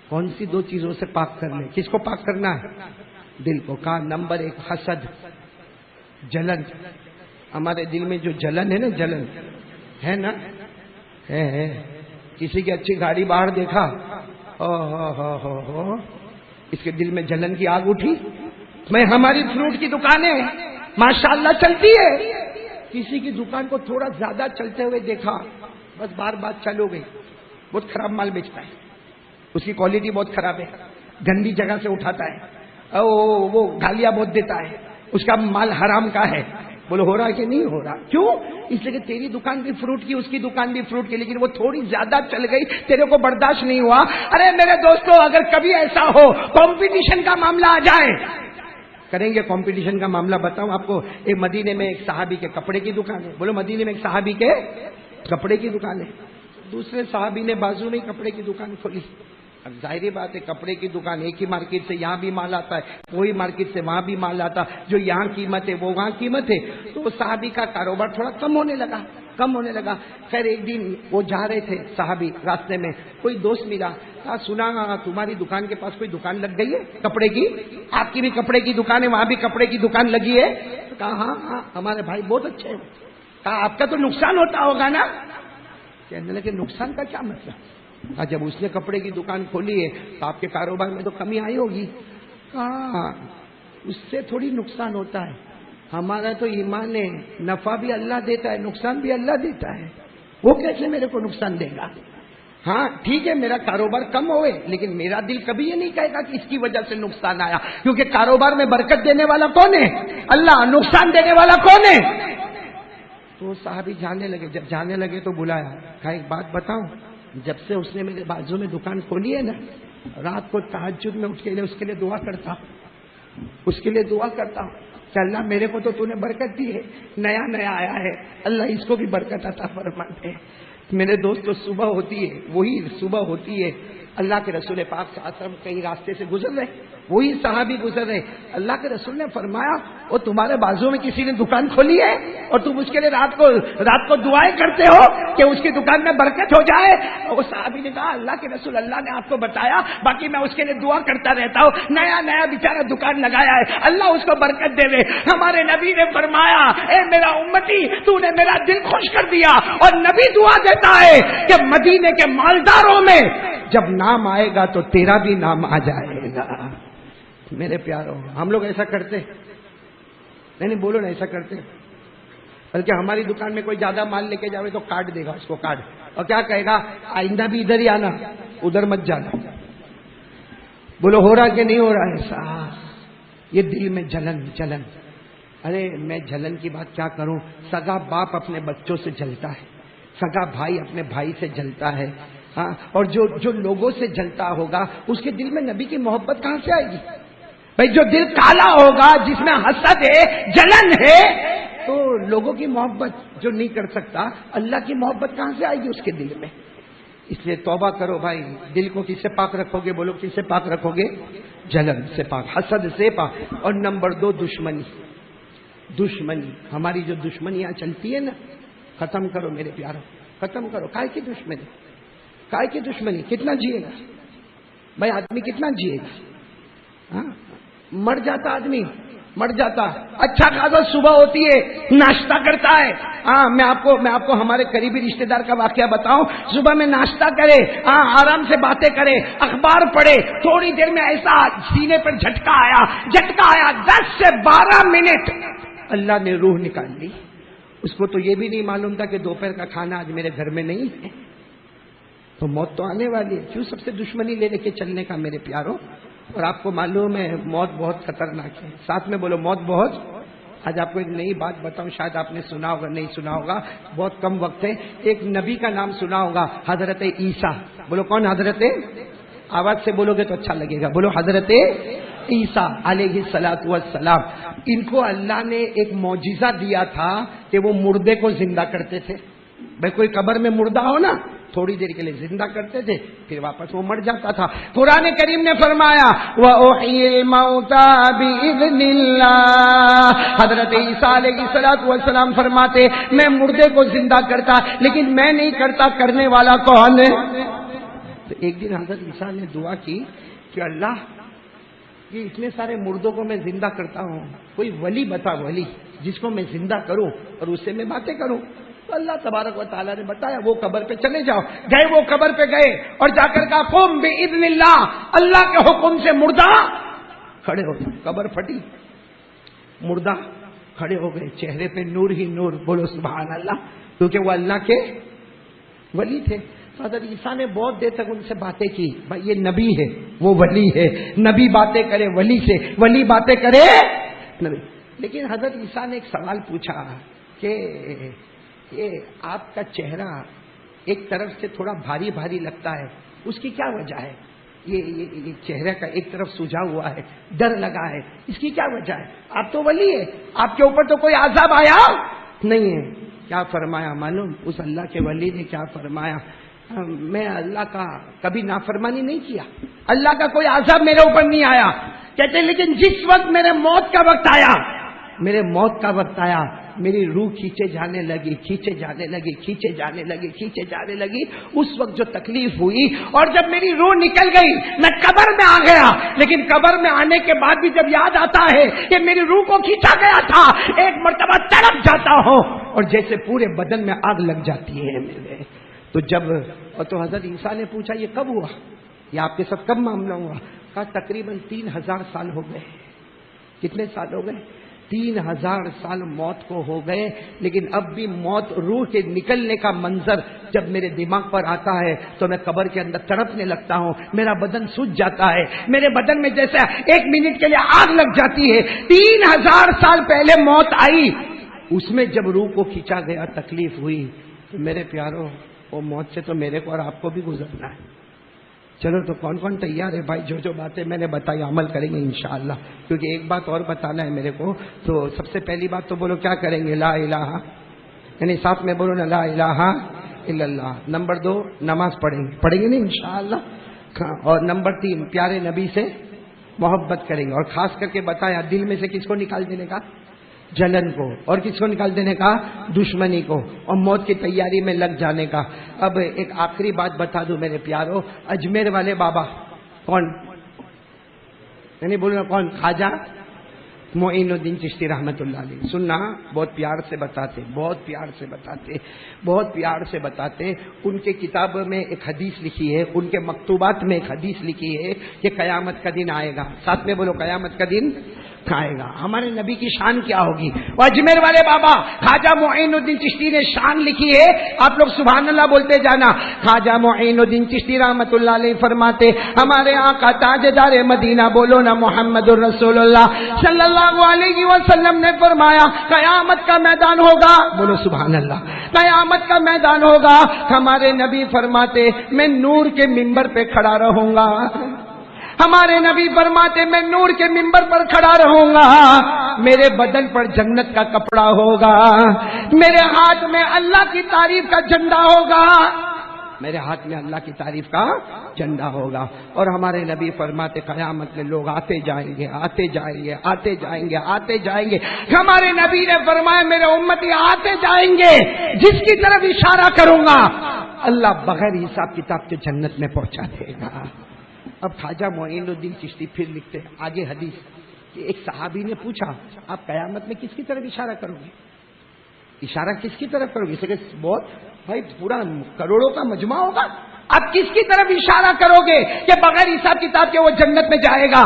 کون سی 2 چیزوں سے پاک کر لے؟ کس کو پاک کرنا ہے؟ دل کو. کہا نمبر 1 حسد, جلن. ہمارے دل میں جو جلن ہے نا, جلن ہے نا, ہے. کسی کی اچھی گاڑی باہر دیکھا, اس کے دل میں جلن کی آگ اٹھی. میں ہماری فروٹ کی دکانیں ماشاءاللہ چلتی ہے, کسی کی دکان کو تھوڑا زیادہ چلتے ہوئے دیکھا, بس بار بار چلو گئی. بہت خراب مال بیچتا ہے, اس کی کوالٹی بہت خراب ہے, گندی جگہ سے اٹھاتا ہے, وہ گالیاں بہت دیتا ہے, اس کا مال حرام کا ہے. بولو ہو رہا کہ نہیں ہو رہا؟ کیوں؟ اس لیے کہ تیری دکان بھی فروٹ کی, اس کی دکان بھی فروٹ کی, لیکن وہ تھوڑی زیادہ چل گئی, تیرے کو برداشت نہیں ہوا. ارے میرے دوستو, اگر کبھی ایسا ہو کمپٹیشن کا معاملہ آ جائے, کریں گے کمپٹیشن کا معاملہ. بتاؤں آپ کو, ایک مدینے میں ایک صحابی کے کپڑے کی دکان ہے. بولو مدینے میں ایک صحابی کے کپڑے کی دکان ہے. دوسرے صحابی نے بازو میں کپڑے کی دکان کھولی. اب ظاہری بات ہے, کپڑے کی دکان ایک ہی مارکیٹ سے یہاں بھی مال آتا ہے, وہی مارکیٹ سے وہاں بھی مال آتا, جو یہاں قیمت ہے وہ وہاں قیمت ہے. تو وہ صحابی کا کاروبار تھوڑا کم ہونے لگا. کم ہونے لگا. خیر ایک دن وہ جا رہے تھے صحابی، راستے میں کوئی دوست ملا، کہا سنا تمہاری دکان کے پاس کوئی دکان لگ گئی ہے کپڑے کی، آپ کی بھی کپڑے کی دکان ہے، وہاں بھی کپڑے کی دکان لگی ہے. کہا ہاں ہاں ہمارے بھائی بہت اچھے ہیں. کہا آپ کا تو نقصان ہوتا ہوگا نا. کہنے لگے نقصان کا کیا مطلب؟ کہا جب اس نے کپڑے کی دکان کھولی ہے تو آپ کے کاروبار میں تو کمی آئی ہوگی. کہا اس سے تھوڑی نقصان ہوتا ہے، ہمارا تو ایمان ہے، نفع بھی اللہ دیتا ہے نقصان بھی اللہ دیتا ہے، وہ کیسے میرے کو نقصان دے گا؟ ہاں ٹھیک ہے میرا کاروبار کم ہوئے لیکن میرا دل کبھی یہ نہیں کہے گا کہ اس کی وجہ سے نقصان آیا، کیونکہ کاروبار میں برکت دینے والا کون ہے؟ اللہ. نقصان دینے والا کون ہے؟ تو صحابی جانے لگے. جب جانے لگے تو بلایا، کہا ایک بات بتاؤں، جب سے اس نے میرے بازو میں دکان کھولی ہے نا، رات کو تہجد میں اٹھ کے اس کے لیے دعا کرتا ہوں، اس کے لیے دعا کرتا ہوں کہ اللہ میرے کو تو نے برکت دی ہے، نیا نیا آیا ہے، اللہ اس کو بھی برکت عطا فرماتے. میرے دوست تو صبح ہوتی ہے، وہی صبح ہوتی ہے، اللہ کے رسول پاک صلی اللہ علیہ وسلم کہیں راستے سے گزر رہے، وہی صحابی گزر رہے. اللہ کے رسول نے فرمایا وہ تمہارے بازو میں کسی نے دکان کھولی ہے اور تم اس کے لیے رات کو دعائیں کرتے ہو کہ اس کی دکان میں برکت ہو جائے. وہ صحابی نے کہا اللہ کے رسول اللہ نے آپ کو بتایا، باقی میں اس کے لیے دعا کرتا رہتا ہوں، نیا نیا بیچارہ دکان لگایا ہے، اللہ اس کو برکت دے دے. ہمارے نبی نے فرمایا اے میرا امتی تو نے میرا دل خوش کر دیا. اور نبی دعا دیتا ہے کہ مدینے کے مالداروں میں جب نام آئے گا تو تیرا بھی نام آ جائے گا. میرے پیاروں ہم لوگ ایسا کرتے نہیں بولو نا ایسا کرتے، بلکہ ہماری دکان میں کوئی زیادہ مال لے کے جاوے تو کاٹ دے گا اس کو، کاٹ، اور کیا کہے گا آئندہ بھی ادھر ہی آنا، ادھر مت جانا. بولو ہو رہا کہ نہیں ہو رہا ایسا؟ یہ دل میں جلن. ارے میں جلن کی بات کیا کروں، سگا باپ اپنے بچوں سے جلتا ہے، سگا بھائی اپنے بھائی سے جلتا ہے. ہاں اور جو لوگوں سے جلتا ہوگا اس کے دل میں نبی کی محبت کہاں سے آئے گی؟ بھائی جو دل کالا ہوگا، جس میں حسد ہے، جلن ہے، تو لوگوں کی محبت جو نہیں کر سکتا، اللہ کی محبت کہاں سے آئے گی اس کے دل میں؟ اس لیے توبہ کرو بھائی. دل کو کس سے پاک رکھو گے؟ بولو کس سے پاک رکھو گے؟ جلن سے پاک، حسد سے پاک. اور نمبر 2 دشمنی. ہماری جو دشمنیاں چلتی ہے نا، ختم کرو میرے پیاروں، ختم کرو. کائے کی دشمنی؟ کائے کی دشمنی؟ کتنا جیے گا بھائی آدمی، کتنا جیے گا؟ ہاں مر جاتا آدمی، مر جاتا. اچھا خاصا صبح ہوتی ہے، ناشتہ کرتا ہے. ہاں میں آپ کو ہمارے قریبی رشتہ دار کا واقعہ بتاؤں. صبح میں ناشتہ کرے، ہاں آرام سے باتیں کرے، اخبار پڑھے، تھوڑی دیر میں ایسا سینے پر جھٹکا آیا 10 سے 12 منٹ اللہ نے روح نکال لی. اس کو تو یہ بھی نہیں معلوم تھا کہ دوپہر کا کھانا آج میرے گھر میں نہیں ہے. تو موت تو آنے والی ہے. کیوں سب سے دشمنی لے کے چلنے کا میرے پیاروں؟ اور آپ کو معلوم ہے موت بہت خطرناک ہے. ساتھ میں بولو موت بہت. آج آپ کو ایک نئی بات بتاؤں، شاید آپ نے سنا ہوگا، نہیں سنا ہوگا، بہت کم وقت ہے. ایک نبی کا نام سنا ہوگا، حضرت عیسیٰ. بولو کون؟ حضرت، آواز سے بولو گے تو اچھا لگے گا. بولو حضرت عیسیٰ علیہ الصلوۃ والسلام. ان کو اللہ نے ایک معجزہ دیا تھا کہ وہ مردے کو زندہ کرتے تھے. بھائی کوئی قبر میں مردہ ہو نا، تھوڑی دیر کے لیے زندہ کرتے تھے، پھر واپس وہ مر جاتا تھا. قرآن کریم نے فرمایا وَأُحْيِي الْمَوْتَى بِإِذْنِ اللَّهِ. حضرت عیسیٰ علیہ السلام فرماتے میں مردے کو زندہ کرتا، لیکن میں نہیں کرتا، کرنے والا کون ہے؟ تو ایک دن حضرت عیسیٰ نے دعا کی کہ اللہ یہ اتنے سارے مردوں کو میں زندہ کرتا ہوں، کوئی ولی بتا، ولی جس کو میں زندہ کروں اور اس سے میں باتیں کروں. تو اللہ تبارک و تعالیٰ نے بتایا وہ قبر پہ چلے جاؤ. گئے، وہ قبر پہ گئے اور جا کر کہا قم باذن اللہ، اللہ کے حکم سے مردہ کھڑے ہو گئے. قبر پھٹی، مردہ کھڑے ہو گئے، چہرے پہ نور ہی نور. بولو سبحان اللہ، کیونکہ وہ اللہ کے ولی تھے. حضرت عیسیٰ نے بہت دیر تک ان سے باتیں کی. بھائی یہ نبی ہے، وہ ولی ہے. نبی باتیں کرے ولی سے، ولی باتیں کرے نبی. لیکن حضرت عیسیٰ نے ایک سوال پوچھا کہ یہ آپ کا چہرہ ایک طرف سے تھوڑا بھاری بھاری لگتا ہے، اس کی کیا وجہ ہے؟ یہ چہرے کا ایک طرف سجا ہوا ہے، ڈر لگا ہے، اس کی کیا وجہ ہے؟ آپ تو ولی ہے، آپ کے اوپر تو کوئی عذاب آیا نہیں ہے. کیا فرمایا معلوم؟ اس اللہ کے ولی نے کیا فرمایا؟ میں اللہ کا کبھی نافرمانی نہیں کیا، اللہ کا کوئی عذاب میرے اوپر نہیں آیا. کہتے لیکن جس وقت میرے موت کا وقت آیا میرے موت کا وقت آیا، میری روح کھینچے جانے لگی، کھینچے جانے لگی، کھینچے جانے لگی، کھینچے جانے لگی. اس وقت جو تکلیف ہوئی، اور جب میری روح نکل گئی میں قبر میں آ گیا. لیکن قبر میں آنے کے بعد بھی جب یاد آتا ہے کہ میری روح کو کھینچا گیا تھا، ایک مرتبہ تڑپ جاتا ہوں اور جیسے پورے بدن میں آگ لگ جاتی ہے میرے. تو جب اور تو حضرت عیسیٰ نے پوچھا یہ کب ہوا، یہ آپ کے ساتھ کب معاملہ ہوا؟ کہا تقریباً 3000 سال ہو گئے. کتنے سال ہو گئے؟ 3000 سال موت کو ہو گئے. لیکن اب بھی موت، روح کے نکلنے کا منظر جب میرے دماغ پر آتا ہے تو میں قبر کے اندر تڑپنے لگتا ہوں. میرا بدن سوج جاتا ہے، میرے بدن میں جیسا 1 منٹ کے لیے آگ لگ جاتی ہے. 3000 سال پہلے موت آئی، اس میں جب روح کو کھینچا گیا تکلیف ہوئی. تو میرے پیاروں، وہ موت سے تو میرے کو اور آپ کو بھی گزرنا ہے. چلو تو کون کون تیار ہے بھائی؟ جو باتیں میں نے بتائی عمل کریں گے انشاءاللہ. کیونکہ ایک بات اور بتانا ہے میرے کو. تو سب سے پہلی بات تو بولو کیا کریں گے؟ لا الہ، یعنی ساتھ میں بولو نا لا الہ الا اللہ. نمبر 2 نماز پڑھیں گے نا انشاءاللہ. اور نمبر 3 پیارے نبی سے محبت کریں گے. اور خاص کر کے بتایا دل میں سے کس کو نکال دینے کا؟ جلن کو. اور کس کو نکال دینے کا؟ دشمنی کو. اور موت کی تیاری میں لگ جانے کا. اب ایک آخری بات بتا دوں میرے پیاروں، اجمیر والے بابا کون؟ یعنی بولنا کون؟ خواجہ معین الدین چشتی رحمت اللہ علیہ. سننا، بہت پیار سے بتاتے، بہت پیار سے بتاتے، بہت پیار سے بتاتے. ان کے کتاب میں ایک حدیث لکھی ہے، ان کے مکتوبات میں ایک حدیث لکھی ہے کہ قیامت کا دن آئے گا. ساتھ میں بولو قیامت کا دن آئے گا. ہمارے نبی کی شان کیا ہوگی؟ وہ اجمیر والے بابا خواجہ معین الدین چشتی نے شان لکھی ہے. آپ لوگ سبحان اللہ بولتے جانا. خواجہ معین الدین چشتی رحمت اللہ علیہ فرماتے ہمارے آقا تاجدار مدینہ، بولو نا محمد الرسول اللہ صلی اللہ علیہ وسلم نے فرمایا قیامت کا میدان ہوگا. بولو سبحان اللہ. قیامت کا میدان ہوگا. ہمارے نبی فرماتے میں نور کے منبر پہ کھڑا رہوں گا. ہمارے نبی فرماتے میں نور کے منبر پر کھڑا رہوں گا. میرے بدن پر جنت کا کپڑا ہوگا. میرے ہاتھ میں اللہ کی تعریف کا جھنڈا ہوگا. میرے ہاتھ میں اللہ کی تعریف کا جھنڈا ہوگا. اور ہمارے نبی فرماتے قیامت میں لوگ آتے جائیں گے، آتے جائیں گے، آتے جائیں گے، آتے جائیں گے. ہمارے نبی نے فرمایا میرے امتی آتے جائیں گے، جس کی طرف اشارہ کروں گا اللہ بغیر حساب کتاب کے جنت میں پہنچا دے گا. اب خواجہ معین الدین چشتی پھر لکھتے ہیں آگے حدیث کہ ایک صحابی نے پوچھا آپ قیامت میں کس کی طرف اشارہ کرو گے؟ اشارہ کس کی طرف کرو گے؟ اسے کہ بہت بھائی پورا کروڑوں کا مجمع ہوگا، آپ کس کی طرف اشارہ کرو گے کہ بغیر حساب کتاب کے وہ جنت میں جائے گا؟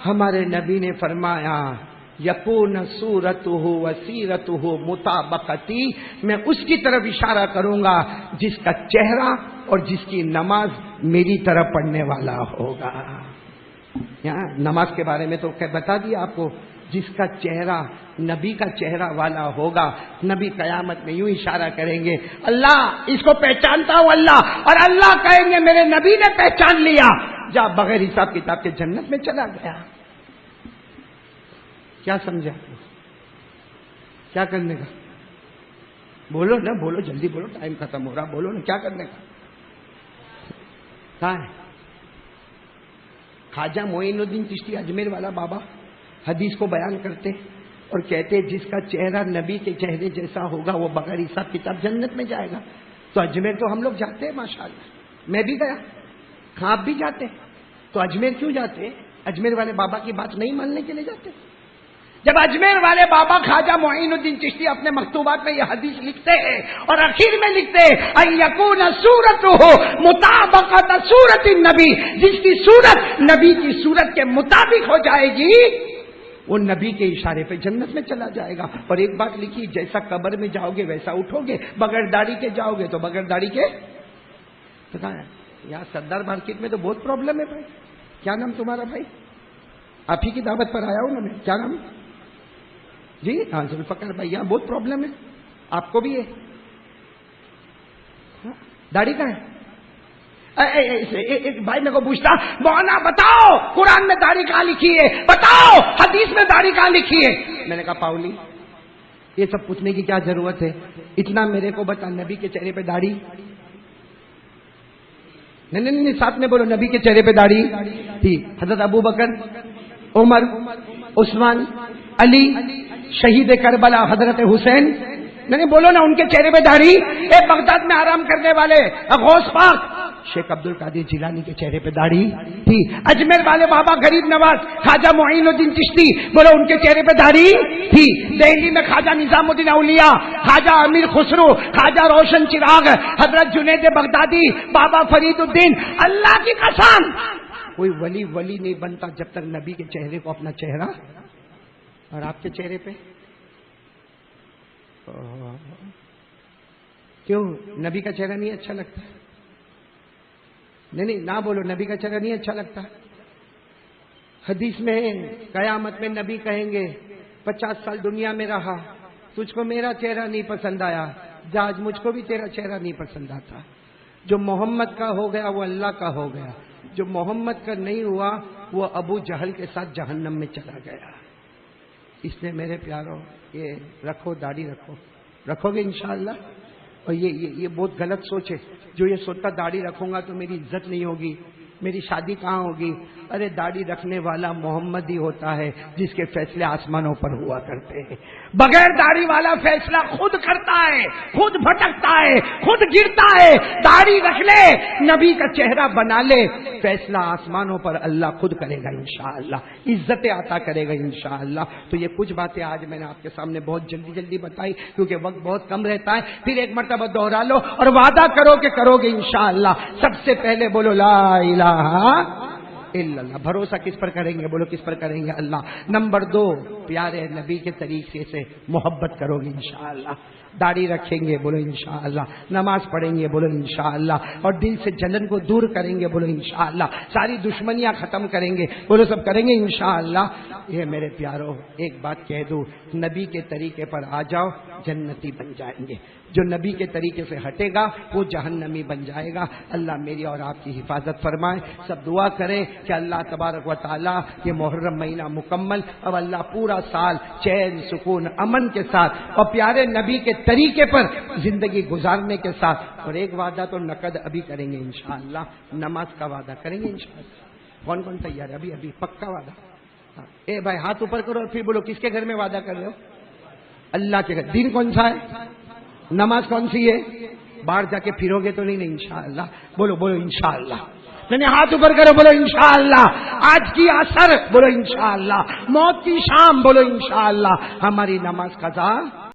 ہمارے نبی نے فرمایا یکون صورتہ وسیرتہ مطابقتی، میں اس کی طرف اشارہ کروں گا جس کا چہرہ اور جس کی نماز میری طرف پڑھنے والا ہوگا. یہاں نماز کے بارے میں تو بتا دیا آپ کو، جس کا چہرہ نبی کا چہرہ والا ہوگا. نبی قیامت میں یوں اشارہ کریں گے اللہ اس کو پہچانتا ہوں اللہ، اور اللہ کہیں گے میرے نبی نے پہچان لیا، جا بغیر حساب کتاب کے جنت میں چلا گیا. کیا سمجھا؟ کیا کرنے کا؟ بولو نا، بولو جلدی بولو، ٹائم ختم ہو رہا. بولو نا کیا کرنے کا؟ کہاں ہے؟ خواجہ معین الدین چشتی اجمیر والا بابا حدیث کو بیان کرتے اور کہتے جس کا چہرہ نبی کے چہرے جیسا ہوگا وہ بغیر حساب کتاب جنت میں جائے گا. تو اجمیر تو ہم لوگ جاتے ہیں ماشاءاللہ، میں بھی گیا. آپ بھی جاتے ہیں تو اجمیر کیوں جاتے؟ اجمیر والے بابا کی بات نہیں ماننے کے لیے جاتے. جب اجمیر والے بابا خواجہ معین الدین چشتی اپنے مکتوبات میں یہ حدیث لکھتے ہیں اور آخر میں لکھتے ہیں ان یکون صورتہ مطابقت صورت النبی، جس کی صورت نبی کی صورت کے مطابق ہو جائے گی وہ نبی کے اشارے پہ جنت میں چلا جائے گا. اور ایک بات لکھی جیسا قبر میں جاؤ گے ویسا اٹھو گے، بغیر داڑھی کے جاؤ گے تو بغیر داڑھی کے. پتا ہے یہاں سردار مارکیٹ میں تو بہت پرابلم ہے بھائی. کیا نام تمہارا بھائی؟ آپ ہی کی دعوت پر آیا ہوں نا میں. کیا نام؟ جی ہاں ذوالفقار بھائی. یہاں بہت پرابلم ہے، آپ کو بھی ہے. داڑھی کا ہے. ایک بھائی میرے کو پوچھتا مولانا بتاؤ قرآن میں داڑھی کہاں لکھی ہے، بتاؤ حدیث میں داڑھی کہاں لکھی ہے. میں نے کہا پاؤلی یہ سب پوچھنے کی کیا ضرورت ہے، اتنا میرے کو بتا نبی کے چہرے پہ داڑھی. نہیں ساتھ میں بولو نبی کے چہرے پہ داڑھی تھی. حضرت ابو بکر، عمر، عثمان، علی، شہید کربلا حضرت حسین، نہیں بولو نا، ان کے چہرے پہ داڑھی. ایک بغداد میں آرام کرنے والے غوث پاک شیخ عبد القادر جیلانی کے چہرے پہ داڑھی تھی. اجمیر والے بابا غریب نواز خواجہ معین الدین چشتی، بولو ان کے چہرے پہ داڑھی تھی. دہلی میں خواجہ نظام الدین اولیاء، خواجہ امیر خسرو، خواجہ روشن چراغ، حضرت جنید بغدادی، بابا فرید الدین. اللہ کی قسم کوئی ولی نہیں بنتا جب تک نبی کے چہرے کو اپنا چہرہ. اور آپ کے چہرے پہ کیوں نبی کا چہرہ نہیں اچھا لگتا؟ نہیں نہ بولو، نبی کا چہرہ نہیں اچھا لگتا. حدیث میں قیامت میں نبی کہیں گے 50 سال دنیا میں رہا، تجھ کو میرا چہرہ نہیں پسند آیا، آج مجھ کو بھی تیرا چہرہ نہیں پسند آتا. جو محمد کا ہو گیا وہ اللہ کا ہو گیا، جو محمد کا نہیں ہوا وہ ابو جہل کے ساتھ جہنم میں چلا گیا. اس لیے میرے پیاروں یہ رکھو، داڑھی رکھو گے انشاءاللہ. اور یہ بہت غلط سوچ ہے جو یہ سوچتا داڑھی رکھوں گا تو میری عزت نہیں ہوگی، میری شادی کہاں ہوگی. ارے داڑھی رکھنے والا محمد ہی ہوتا ہے جس کے فیصلے آسمانوں پر ہوا کرتے ہیں. بغیر داڑھی والا فیصلہ خود کرتا ہے، خود بھٹکتا ہے، خود گرتا ہے. داڑھی رکھ لے، نبی کا چہرہ بنا لے، فیصلہ آسمانوں پر اللہ خود کرے گا انشاءاللہ، عزت عطا کرے گا انشاءاللہ. تو یہ کچھ باتیں آج میں نے آپ کے سامنے بہت جلدی بتائی کیونکہ وقت بہت کم رہتا ہے. پھر ایک مرتبہ دوہرا لو اور وعدہ کرو کہ کرو گے انشاءاللہ. سب سے پہلے بولو لا الہ الا اللہ. بھروسہ کس پر کریں گے؟ بولو کس پر کریں گے؟ اللہ. نمبر 2 پیارے نبی کے طریقے سے محبت کرو گے انشاءاللہ. داڑھی رکھیں گے، بولو انشاءاللہ. نماز پڑھیں گے، بولو انشاءاللہ. اور دل سے جلن کو دور کریں گے، بولو انشاءاللہ. ساری دشمنیاں ختم کریں گے، بولو سب کریں گے انشاءاللہ. یہ میرے پیاروں ایک بات کہہ دوں، نبی کے طریقے پر آ جاؤ جنتی بن جائیں گے. جو نبی کے طریقے سے ہٹے گا وہ جہنمی بن جائے گا. اللہ میری اور آپ کی حفاظت فرمائے. سب دعا کریں کہ اللہ تبارک و تعالیٰ یہ محرم مہینہ مکمل، اب اللہ پورا سال چین سکون امن کے ساتھ اور پیارے نبی کے طریقے پر زندگی گزارنے کے ساتھ. اور ایک وعدہ تو نقد ابھی کریں گے انشاءاللہ، نماز کا وعدہ کریں گے انشاءاللہ. کون تیار ہے؟ ابھی پکا وعدہ. اے بھائی ہاتھ اوپر کرو اور پھر بولو کس کے گھر میں وعدہ کر رہے ہو؟ اللہ کے گھر. دین کون سا ہے؟ نماز کون سی ہے؟ باہر جا کے پھرو گے تو نہیں انشاءاللہ. بولو انشاءاللہ. نہیں ہاتھ اوپر کرو، بولو انشاءاللہ. آج کی عصر بولو انشاءاللہ. موت کی شام بولو انشاءاللہ. ہماری نماز قضا